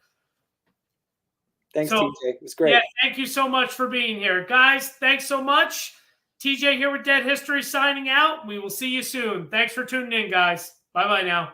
Thanks, TJ. It was great. Yeah, thank you so much for being here. Guys, thanks so much. TJ here with Dead History signing out. We will see you soon. Thanks for tuning in, guys. Bye-bye now.